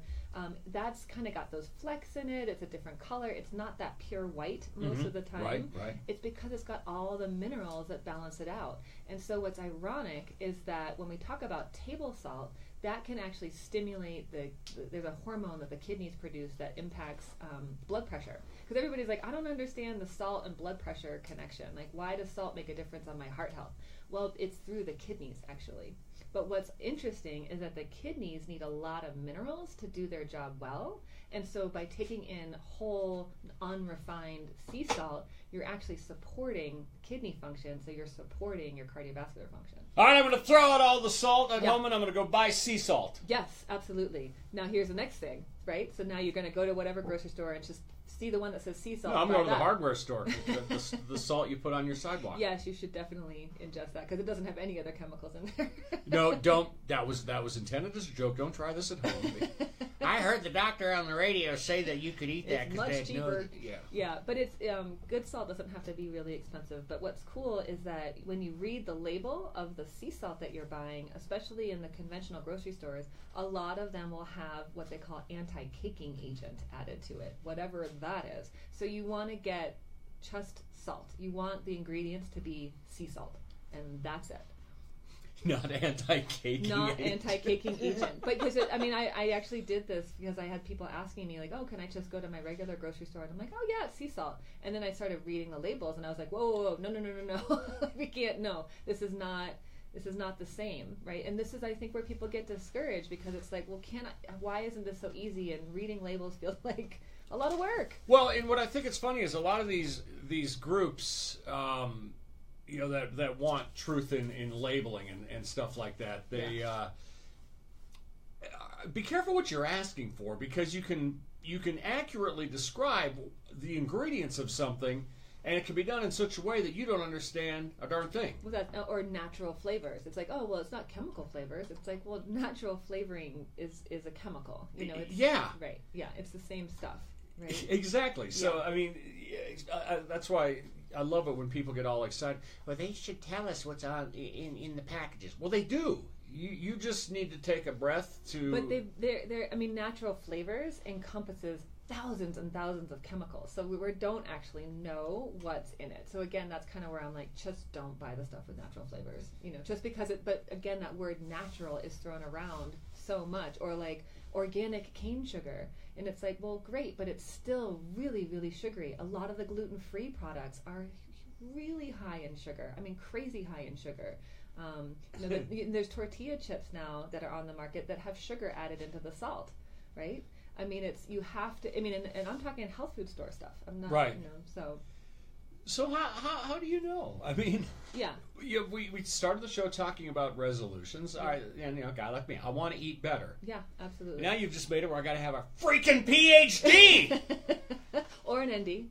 that's kind of got those flecks in it. It's a different color. It's not that pure white most of the time. Right. It's because it's got all the minerals that balance it out. And so what's ironic is that when we talk about table salt, that can actually stimulate there's a hormone that the kidneys produce that impacts blood pressure. Because everybody's like, I don't understand the salt and blood pressure connection. Like, why does salt make a difference on my heart health? Well, it's through the kidneys, actually. But what's interesting is that the kidneys need a lot of minerals to do their job well. And so by taking in whole, unrefined sea salt, you're actually supporting kidney function, so you're supporting your cardiovascular function. All right, I'm going to throw out all the salt at home, and I'm going to go buy sea salt. Yes, absolutely. Now here's the next thing, right? So now you're going to go to whatever grocery store and just see the one that says sea salt. No, I'm going to the hardware store. the salt you put on your sidewalk. Yes, you should definitely ingest that because it doesn't have any other chemicals in there. No, don't. That was intended as a joke. Don't try this at home. I heard the doctor on the radio say that you could eat that. It's much cheaper. Yeah, but it's good salt doesn't have to be really expensive. But what's cool is that when you read the label of the sea salt that you're buying, especially in the conventional grocery stores, a lot of them will have what they call anti-caking agent added to it, whatever that is. So you want to get just salt. You want the ingredients to be sea salt, and that's it. Not anti-caking Not anti-caking agent. But because, I actually did this because I had people asking me, like, oh, can I just go to my regular grocery store? And I'm like, oh, yeah, it's sea salt. And then I started reading the labels, and I was like, whoa, no. We can't, no. This is not the same, right? And this is, I think, where people get discouraged because it's like, well, why isn't this so easy? And reading labels feels like a lot of work. Well, and what I think is funny is a lot of these groups, that want truth in labeling and stuff like that. They be careful what you're asking for because you can accurately describe the ingredients of something, and it can be done in such a way that you don't understand a darn thing. Well, or natural flavors. It's like, oh, well, it's not chemical flavors. It's like, well, natural flavoring is a chemical. It's, right? Yeah, it's the same stuff. Right? Exactly. So that's why I love it when people get all excited. Well, they should tell us what's on in the packages. Well, they do. You just need to take a breath to. But they're natural flavors encompasses thousands and thousands of chemicals. So we don't actually know what's in it. So again, that's kind of where I'm like, just don't buy the stuff with natural flavors. Just because but again, that word natural is thrown around so much, or like organic cane sugar. And it's like, well, great, but it's still really, really sugary. A lot of the gluten-free products are really high in sugar. Crazy high in sugar. There's tortilla chips now that are on the market that have sugar added into the salt, right? You have to, and I'm talking health food store stuff. I'm not, right. So how do you know? We started the show talking about resolutions. And a guy like me, I want to eat better. Yeah, absolutely. Now you've just made it where I got to have a freaking PhD or an ND.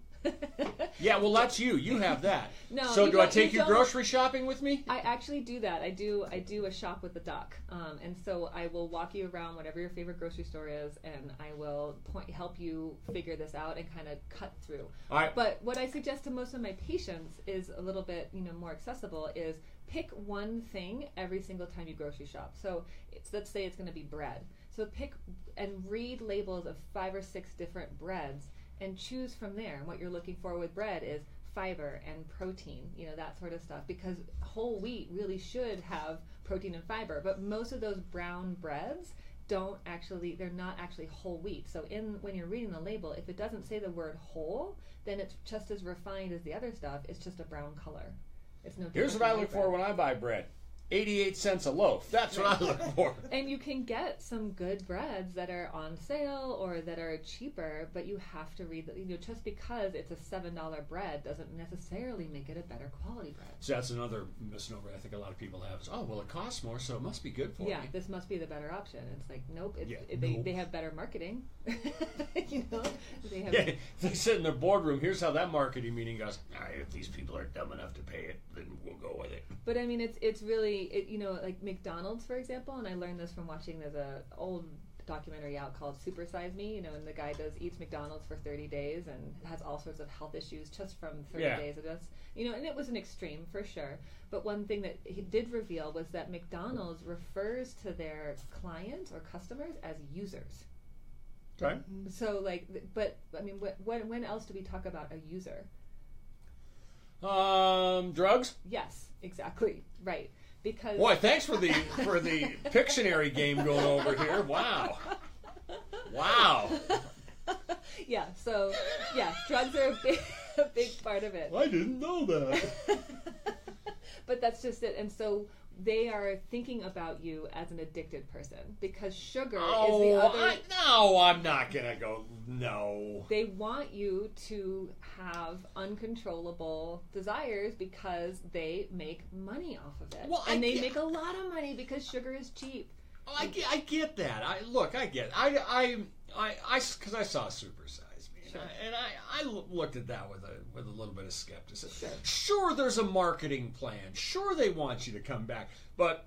Yeah, well, that's you. You have that. No, So you do I don't- take you you don't. grocery shopping with me? I actually do that. I do a shop with the duck, and so I will walk you around whatever your favorite grocery store is, and I will help you figure this out and kind of cut through. All right. But what I suggest to most of my patients is a little bit more accessible. Is pick one thing every single time you grocery shop. So let's say it's going to be bread. So pick and read labels of 5 or 6 different breads and choose from there. And what you're looking for with bread is fiber and protein, that sort of stuff, because whole wheat really should have protein and fiber, but most of those brown breads they're not actually whole wheat. So when you're reading the label, if it doesn't say the word whole, then it's just as refined as the other stuff. It's just a brown color. It's no different. Here's what I than look white for bread. when I buy bread. 88 cents a loaf. That's what I look for. And you can get some good breads that are on sale or that are cheaper, but you have to read just because it's a $7 bread doesn't necessarily make it a better quality bread. So that's another misnomer I think a lot of people have is, oh, well, it costs more, so it must be good for Yeah, me. this must be the better option. It's like, nope. Nope. They have better marketing. They have. Yeah, they sit in their boardroom. Here's how that marketing meeting goes. All right, if these people are dumb enough to pay it, then we'll go with it. But I mean, it's really like McDonald's, for example, and I learned this from watching. There's a old documentary out called Super Size Me, and the guy eats McDonald's for 30 days and has all sorts of health issues just from 30 days of this. And it was an extreme for sure. But one thing that he did reveal was that McDonald's refers to their clients or customers as users. Okay. So but I mean, when else do we talk about a user? Drugs? Yes, exactly. Right. Because Boy, thanks for the Pictionary game going over here. Wow. yeah, so drugs are a big part of it. I didn't know that. But that's just it. And so they are thinking about you as an addicted person because sugar is the other. No, I'm not gonna go. No. They want you to have uncontrollable desires because they make money off of it. Well, and they make a lot of money because sugar is cheap. Oh, I get that. I get it. Because I saw Super Size Me, Sure. and I looked at that with a little bit of skepticism. Sure. Sure, there's a marketing plan. Sure, they want you to come back, but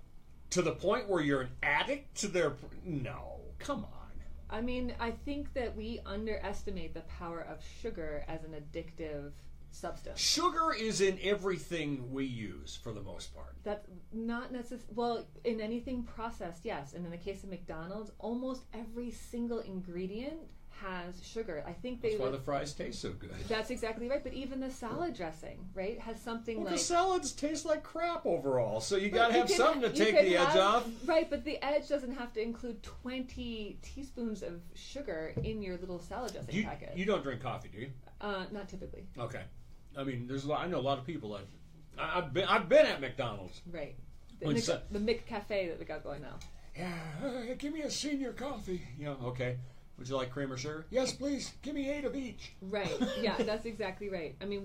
to the point where you're an addict to their no, come on. I mean, I think that we underestimate the power of sugar as an addictive substance. Sugar is in everything we use for the most part. That's not necessarily, well, in anything processed, yes. And in the case of McDonald's, almost every single ingredient has sugar. I think That's why the fries taste so good. That's exactly right. But even the salad dressing, right, has something Well, like... the salads taste like crap overall, so you got to You have can- something to you take can the edge have- off. Right, but the edge doesn't have to include 20 teaspoons of sugar in your little salad dressing packet. You don't drink coffee, do you? Not typically. Okay. I mean, I know a lot of people that I've been at McDonald's. Right. When The Mick Cafe that we got going now. Yeah, give me a senior coffee. Yeah, okay. Would you like cream or sugar? Yes, please. Give me 8 of each. Right. Yeah, that's exactly right. I mean,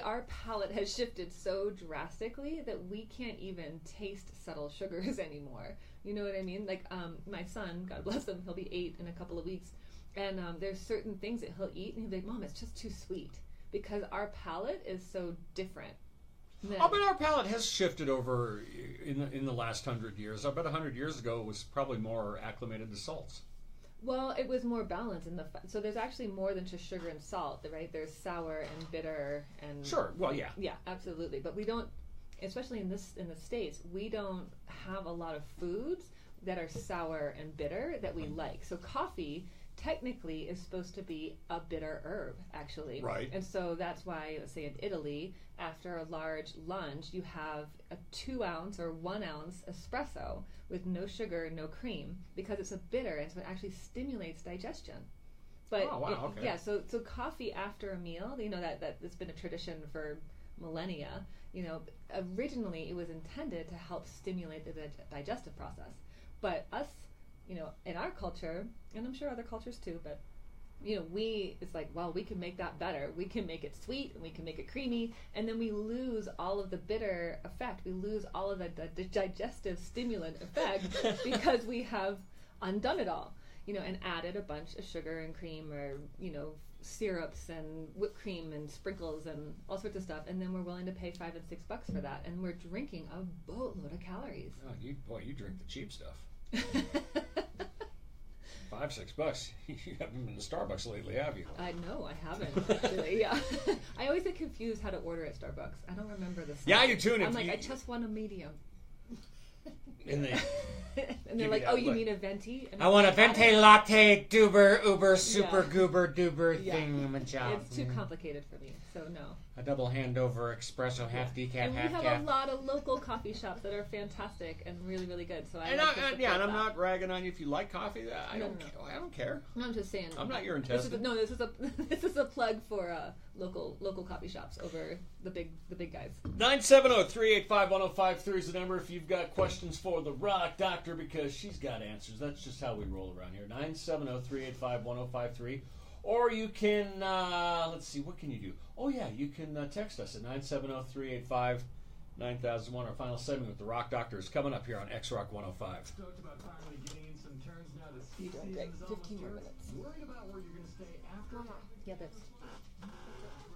our palate has shifted so drastically that we can't even taste subtle sugars anymore. You know what I mean? Like, my son, God bless him, he'll be 8 in a couple of weeks, and there's certain things that he'll eat, and he'll be like, "Mom, it's just too sweet," because our palate is so different. I bet our palate has shifted over in the last 100 years. I bet 100 years ago it was probably more acclimated to salts. Well, it was more balanced so there's actually more than just sugar and salt, right? There's sour and bitter and Sure. Well, yeah. Yeah, absolutely. But we don't, especially in the States, we don't have a lot of foods that are sour and bitter that we like. So coffee technically is supposed to be a bitter herb, actually. Right. And so that's why, let's say in Italy, after a large lunch, you have a 2-ounce or 1-ounce espresso with no sugar, no cream, because it's a bitter, and so it actually stimulates digestion. But Oh, wow, okay. yeah, so coffee after a meal, that's been a tradition for millennia. Originally it was intended to help stimulate the digestive process. But us, in our culture, and I'm sure other cultures too, but it's like, well, we can make that better. We can make it sweet and we can make it creamy, and then we lose all of the bitter effect. We lose all of the digestive stimulant effect because we have undone it all, and added a bunch of sugar and cream or, syrups and whipped cream and sprinkles and all sorts of stuff, and then we're willing to pay $5 and $6 for that, and we're drinking a boatload of calories. Oh, you drink the cheap stuff. $5, $6. You haven't been to Starbucks lately, have you? I know I haven't actually. Yeah, I always get confused how to order at Starbucks. I don't remember the. Yeah, you too. I'm like, I just want a medium. And they, and they're like, that oh, you look. need a venti? And I I'm want a like, venti latte duber uber super Yeah. goober duber Yeah. thingamajob. It's too complicated for me, so no. A double handover espresso, half decaf, And we half have calf. a lot of local coffee shops that are fantastic and really, really good. So I and like to support and I'm that. not ragging on you if you like coffee. I No, don't. no. I don't care. No, I'm just saying. I'm not your This is intestine. this is a this is a plug for local coffee shops over the big guys. 970-385-1053 is the number if you've got questions for the Rock Doctor, because she's got answers. That's just how we roll around here. 970-385-1053. Or you can, let's see, what can you do? Oh, yeah, you can text us at 970-385-9001. Our final segment with the Rock Doctor is coming up here on X-Rock 105. Talked about finally getting in some turns now. The ski You doing great. season's 15 more almost minutes. here. Worried about where you're going to stay after? Yeah, that's.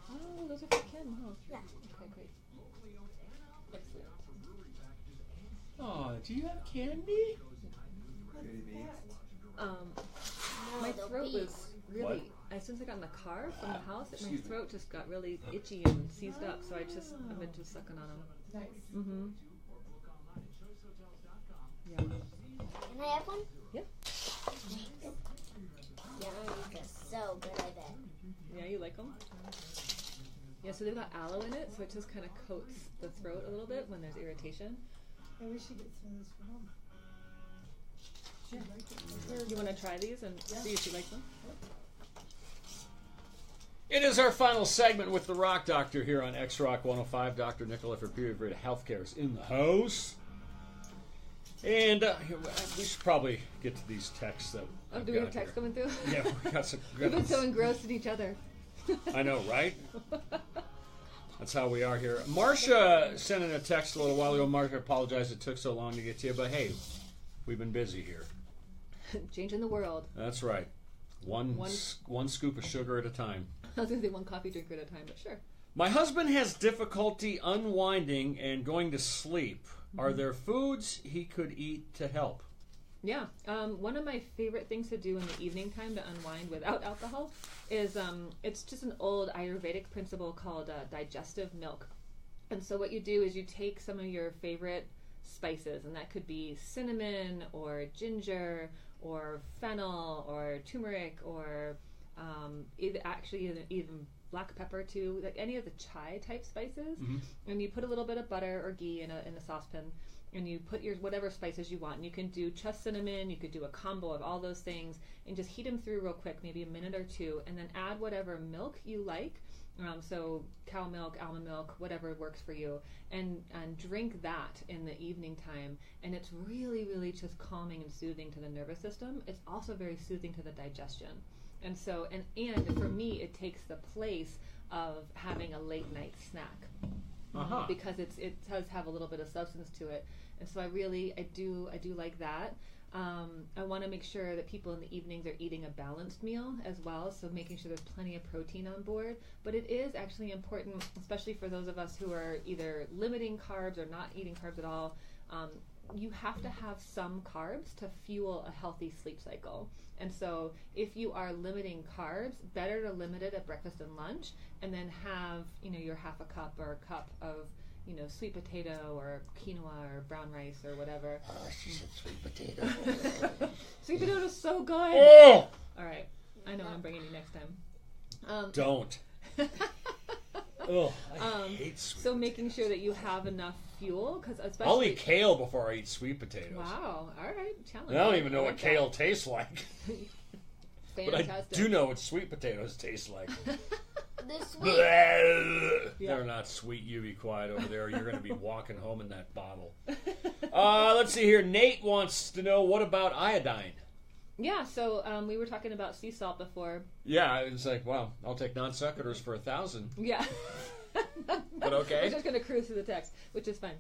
Oh, those are for Kim, huh? Yeah. Okay, great. Excellent. Oh, do you have candy? My they'll throat be. was really. What? Since I got in the car from the house, my Excuse me. throat just got really itchy and seized up. So I've been just sucking on them. Nice. Mm-hmm. Yeah. Can I have one? Yeah. Yeah, these are so good, I bet. Yeah, you like them? Yeah, so they've got aloe in it, so it just kind of coats the throat a little bit when there's irritation. I wish you could some of this for home. You want to try these and see if you like them? It is our final segment with the Rock Doctor here on X-Rock 105. Dr. Nicola for Pure Verde Healthcare is in the house. And we should probably get to these texts that Oh, I've do we have got text here. coming through? Yeah, we got some. We've been so engrossed in each other. I know, right? That's how we are here. Marcia sent in a text a little while ago. Marcia apologized it took so long to get to you, but hey, we've been busy here. Changing the world. That's right. One scoop of sugar at a time. I was going to say one coffee drinker at a time, but sure. My husband has difficulty unwinding and going to sleep. Are there foods he could eat to help? Yeah. One of my favorite things to do in the evening time to unwind without alcohol is it's just an old Ayurvedic principle called digestive milk. And so what you do is you take some of your favorite spices, and that could be cinnamon or ginger or fennel or turmeric or even black pepper too, like any of the chai type spices. Mhm. And you put a little bit of butter or ghee in a saucepan, and you put your whatever spices you want. And you can do just cinnamon, you could do a combo of all those things, and just heat them through real quick, maybe a minute or two, and then add whatever milk you like. So cow milk, almond milk, whatever works for you, and drink that in the evening time. And it's really, really just calming and soothing to the nervous system. It's also very soothing to the digestion. And so, and for me, it takes the place of having a late night snack. Uh-huh. Because it does have a little bit of substance to it. And so I do like that. I want to make sure that people in the evenings are eating a balanced meal as well, so making sure there's plenty of protein on board. But it is actually important, especially for those of us who are either limiting carbs or not eating carbs at all. You have to have some carbs to fuel a healthy sleep cycle. And so if you are limiting carbs, better to limit it at breakfast and lunch, and then have, your half a cup or a cup of, sweet potato or quinoa or brown rice or whatever. Oh, she said sweet potato. Sweet potato is so good. Oh! All right. I know I'm bringing you next time. Don't. Oh, I hate sweet So making sure that you have enough fuel, because especially... I'll eat kale before I eat sweet potatoes. Wow. All right. Challenge. I don't even know I what like kale that. tastes like. But I Fantastic. do know what sweet potatoes taste like. They're sweet. They're not sweet. You be quiet over there. You're going to be walking home in that bottle. Let's see here. Nate wants to know, what about iodine? Yeah, so we were talking about sea salt before. Yeah, it's like, wow, I'll take non sequiturs for 1,000. Yeah. But okay. We're just going to cruise through the text, which is fine.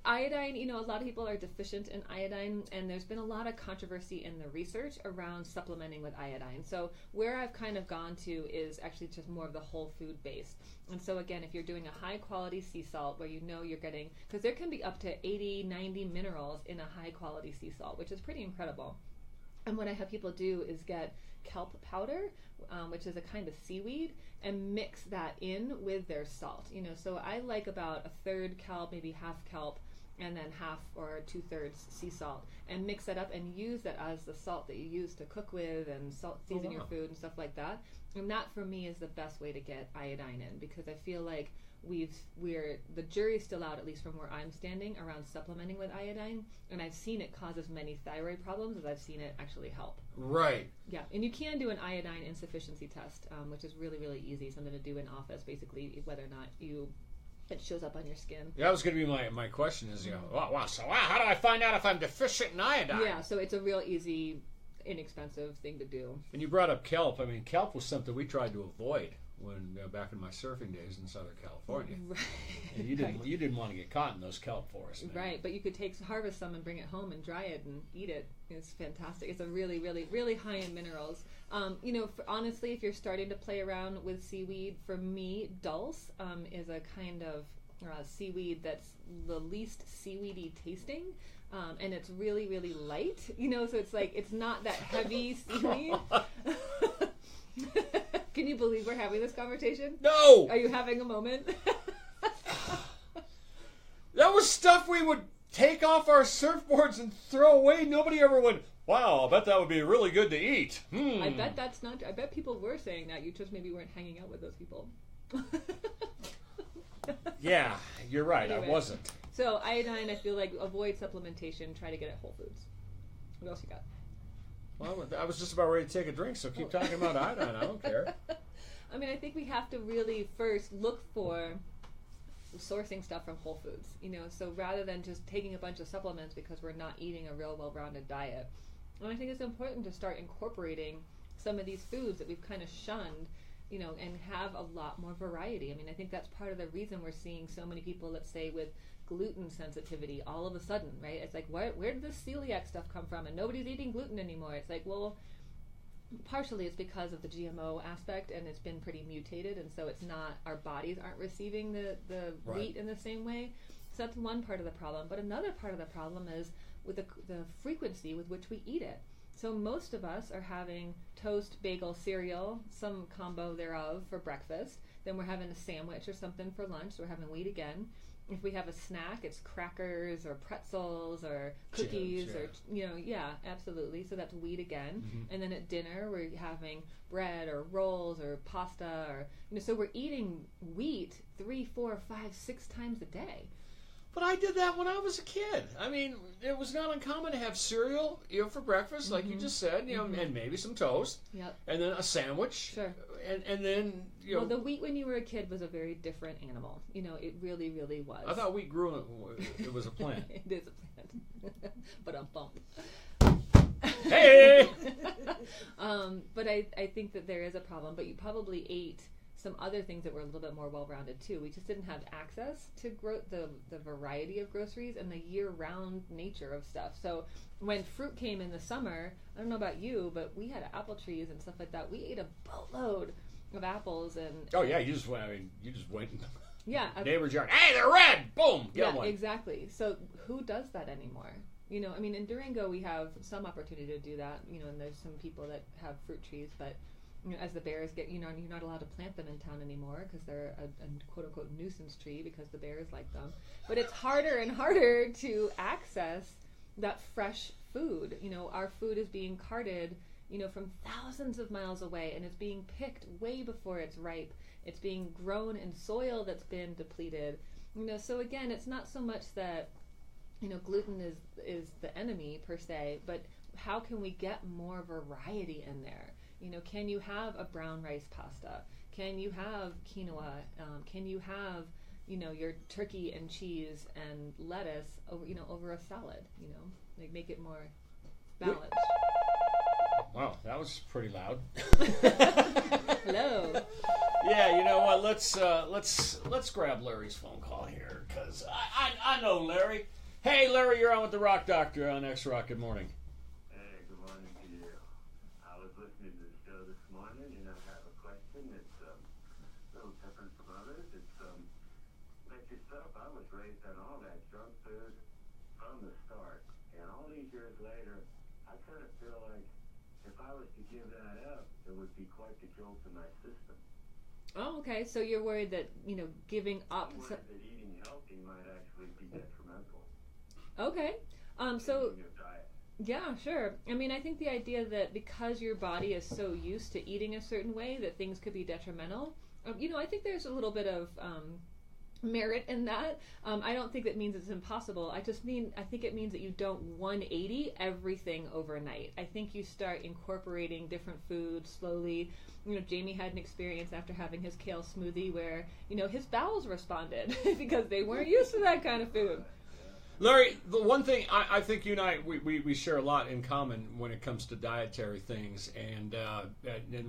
Iodine, a lot of people are deficient in iodine, and there's been a lot of controversy in the research around supplementing with iodine. So where I've kind of gone to is actually just more of the whole food base. And so again, if you're doing a high quality sea salt where you're getting, because there can be up to 80, 90 minerals in a high quality sea salt, which is pretty incredible. And what I have people do is get kelp powder, which is a kind of seaweed, and mix that in with their salt. So I like about a third kelp, maybe half kelp, and then half or 2/3 sea salt, and mix that up and use that as the salt that you use to cook with and season your food and stuff like that. And that for me is the best way to get iodine in, because I feel like the jury's still out, at least from where I'm standing, around supplementing with iodine, and I've seen it cause as many thyroid problems as I've seen it actually help. Right. Yeah, and you can do an iodine insufficiency test, which is really, really easy, something to do in office, basically, whether or not it shows up on your skin. Yeah, that was going to be my question is, how do I find out if I'm deficient in iodine? Yeah, so it's a real easy, inexpensive thing to do. And you brought up kelp. I mean, kelp was something we tried to avoid when back in my surfing days in Southern California. Right. And you didn't want to get caught in those kelp forests. Man. Right, but you could harvest some and bring it home and dry it and eat it. It's fantastic. It's a really, really, really high in minerals. Honestly, if you're starting to play around with seaweed, for me, dulse is a kind of seaweed that's the least seaweedy tasting. And it's really, really light. So it's like, it's not that heavy seaweed. Can you believe we're having this conversation? No! Are you having a moment? That was stuff we would take off our surfboards and throw away. Nobody ever went, wow, I bet that would be really good to eat. I bet that's not. I bet people were saying that. You just maybe weren't hanging out with those people. Yeah, you're right. Anyway. I wasn't. So iodine, I feel like avoid supplementation. Try to get at Whole Foods. What else you got? Well, I was just about ready to take a drink, so keep talking about iodine. I don't care. I mean, I think we have to really first look for sourcing stuff from Whole Foods. So rather than just taking a bunch of supplements because we're not eating a real well-rounded diet. And I think it's important to start incorporating some of these foods that we've kind of shunned, and have a lot more variety. I mean, I think that's part of the reason we're seeing so many people, let's say, with gluten sensitivity all of a sudden, right? It's like, where did this celiac stuff come from? And nobody's eating gluten anymore. It's like, well, partially it's because of the GMO aspect, and it's been pretty mutated, and so it's not, our bodies aren't receiving the Right. wheat in the same way. So that's one part of the problem. But another part of the problem is with the frequency with which we eat it. So most of us are having toast, bagel, cereal, some combo thereof for breakfast. Then we're having a sandwich or something for lunch. So we're having wheat again. If we have a snack, it's crackers or pretzels or cookies Chips, or, yeah, absolutely. So that's wheat again. Mm-hmm. And then at dinner, we're having bread or rolls or pasta or, so we're eating wheat 3, 4, 5, 6 times a day. But I did that when I was a kid. I mean, it was not uncommon to have cereal, for breakfast, like you just said, and maybe some toast. Yep. And then a sandwich. Sure. And then, Well, the wheat when you were a kid was a very different animal. It really, really was. I thought wheat grew it was a plant. It is a plant. But I'm bummed. Hey! But I think that there is a problem. But you probably ate some other things that were a little bit more well-rounded too. We just didn't have access to the variety of groceries and the year-round nature of stuff. So when fruit came in the summer, I don't know about you, but we had apple trees and stuff like that. We ate a boatload of apples and Oh yeah, you just went. yeah, Neighbor's yard. Hey, they're red. Boom, get one. Exactly. So who does that anymore? I mean, in Durango we have some opportunity to do that. And there's some people that have fruit trees, but as the bears get, you're not allowed to plant them in town anymore because they're a quote-unquote nuisance tree because the bears like them. But it's harder and harder to access that fresh food. Our food is being carted, from thousands of miles away, and it's being picked way before it's ripe. It's being grown in soil that's been depleted. So again, it's not so much that, gluten is the enemy per se, but how can we get more variety in there? Can you have a brown rice pasta? Can you have quinoa? Can you have, your turkey and cheese and lettuce over a salad? Make it more balanced. Wow, that was pretty loud. Hello. Yeah, you know what? Let's grab Larry's phone call here because I know Larry. Hey, Larry, you're on with the Rock Doctor on X Rock. Good morning. Hey, good morning to you. I was listening to the show this morning, and I have a question that's a little different from others. It's like yourself, I was raised on all that junk food from the start, and all these years later, I kind of feel like if I was to give that up, it would be quite the jolt to my system. Oh, okay. So you're worried that, giving up. I'm worried that eating healthy might actually be detrimental. Okay. In your diet. Yeah, sure. I mean, I think the idea that because your body is so used to eating a certain way that things could be detrimental, I think there's a little bit of merit in that. I don't think that means it's impossible. I think it means that you don't 180 everything overnight. I think you start incorporating different foods slowly. Jamie had an experience after having his kale smoothie where, his bowels responded because they weren't used to that kind of food. Larry, the one thing I think you and I we share a lot in common when it comes to dietary things, and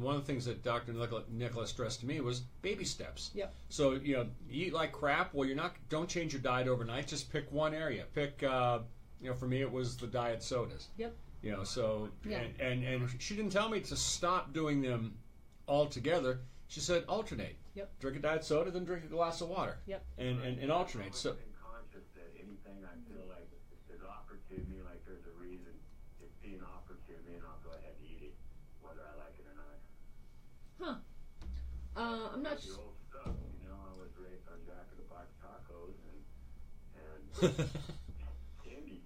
one of the things that Dr. Nicholas stressed to me was baby steps. Yep. So you eat like crap. Well, don't change your diet overnight. Just pick one area. Pick for me it was the diet sodas. Yep. So yeah. and she didn't tell me to stop doing them altogether. She said alternate. Yep. Drink a diet soda, then drink a glass of water. Yep. And alternate. So. Conscious that anything I feel like is offered to me, like there's a reason it's being offered to me, and I'll go ahead and eat it, whether I like it or not. I'm not The sure. old stuff, I was raised on Jack in the Box tacos and candy.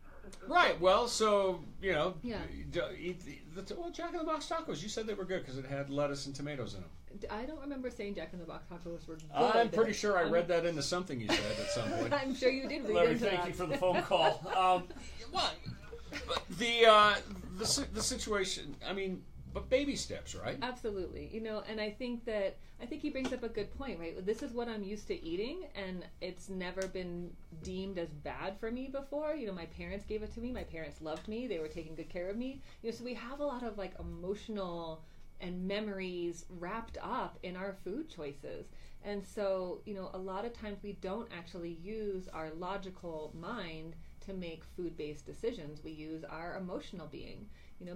Right. Well, so Yeah. eat Jack in the Box tacos. You said they were good because it had lettuce and tomatoes in them. I don't remember saying Jack in the Box tacos were good. I'm pretty sure I read that into something you said at some point. I'm sure you did read Larry, into thank that. you for the phone call. What? But the situation. I mean, but baby steps, right? Absolutely. And I think he brings up a good point, right? This is what I'm used to eating, and it's never been deemed as bad for me before. My parents gave it to me. My parents loved me. They were taking good care of me. So we have a lot of emotional and memories wrapped up in our food choices. And so, a lot of times we don't actually use our logical mind to make food-based decisions. We use our emotional being,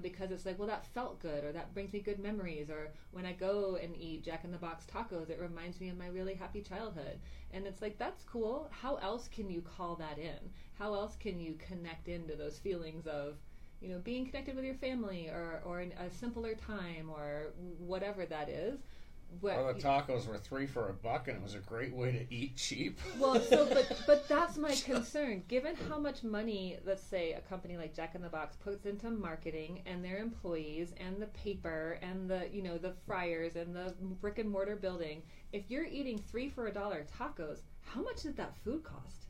because it's like, well, that felt good, or that brings me good memories, or when I go and eat Jack in the Box tacos, it reminds me of my really happy childhood. And it's like, that's cool. How else can you call that in? How else can you connect into those feelings of, being connected with your family, or in a simpler time, or whatever that is? Well, the tacos were $3 for $1, and it was a great way to eat cheap. Well, but that's my concern. Given how much money, let's say, a company like Jack in the Box puts into marketing and their employees and the paper and the fryers and the brick and mortar building, if you're eating $3 for $1 tacos, how much did that food cost?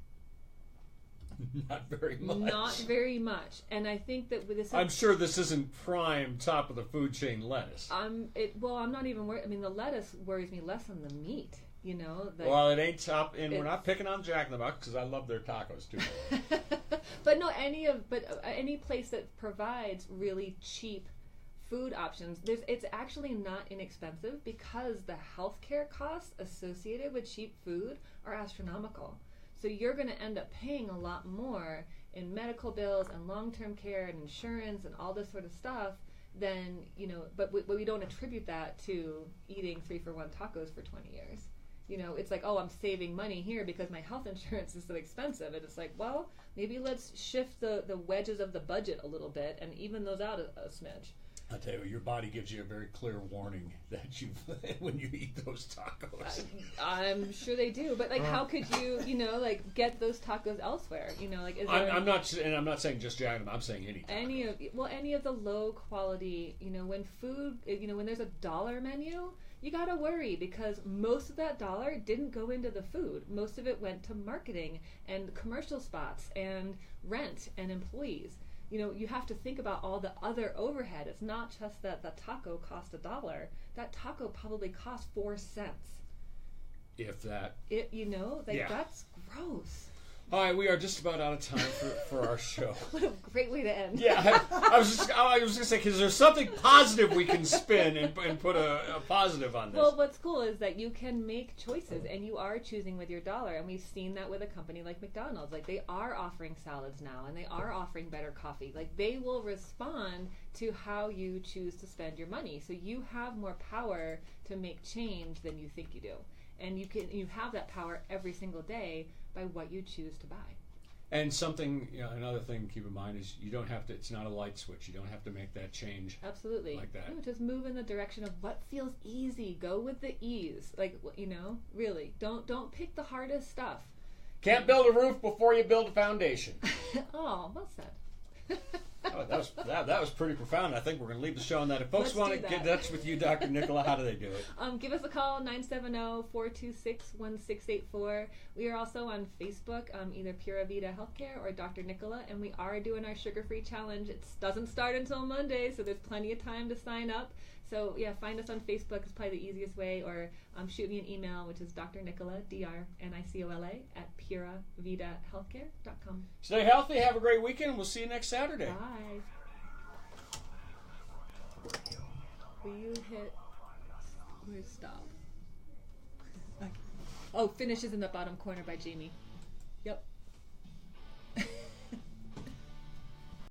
Not very much. Not very much. And I think that with this, I'm sure this isn't prime top of the food chain lettuce. I'm not even worried. I mean, the lettuce worries me less than the meat. Well, it ain't top, and we're not picking on Jack in the Box because I love their tacos too. But no, any place that provides really cheap food options, it's actually not inexpensive because the healthcare costs associated with cheap food are astronomical. So you're going to end up paying a lot more in medical bills and long-term care and insurance and all this sort of stuff than, but we don't attribute that to eating 3-for-1 tacos for 20 years. It's like, oh, I'm saving money here because my health insurance is so expensive. And it's like, well, maybe let's shift the wedges of the budget a little bit and even those out a smidge. I tell you, your body gives you a very clear warning that when you eat those tacos. I'm sure they do, but how could you, get those tacos elsewhere? Is there I'm not saying just Jack. I'm saying any taco. Any of the low quality, when food, when there's a dollar menu, you gotta worry because most of that dollar didn't go into the food. Most of it went to marketing and commercial spots and rent and employees. You have to think about all the other overhead. It's not just that the taco cost $1. That taco probably cost 4 cents. If that. That's gross. Hi, we are just about out of time for our show. What a great way to end. Yeah, I was going to say, because there's something positive we can spin and put a positive on this. Well, what's cool is that you can make choices, and you are choosing with your dollar. And we've seen that with a company like McDonald's. Like, they are offering salads now, and they are offering better coffee. Like, they will respond to how you choose to spend your money. So you have more power to make change than you think you do. And you have that power every single day by what you choose to buy. And something, another thing to keep in mind is you don't have to, it's not a light switch. You don't have to make that change. Absolutely. Like that. No, just move in the direction of what feels easy. Go with the ease. Like, really. Don't pick the hardest stuff. Can't build a roof before you build a foundation. Oh, well said. Oh, that was pretty profound. I think we're going to leave the show on that. If folks Let's want do to that. get in touch with you, Dr. Nicola, how do they do it? Give us a call, 970-426-1684. We are also on Facebook, either Pura Vida Healthcare or Dr. Nicola, and we are doing our sugar-free challenge. It doesn't start until Monday, so there's plenty of time to sign up. So, yeah, find us on Facebook. It's probably the easiest way, or shoot me an email, which is Dr. Nicola, DrNicola, at PuraVidaHealthcare.com. Stay healthy. Have a great weekend. And we'll see you next Saturday. Bye. Will you hit stop? Oh, finishes in the bottom corner by Jamie. Yep.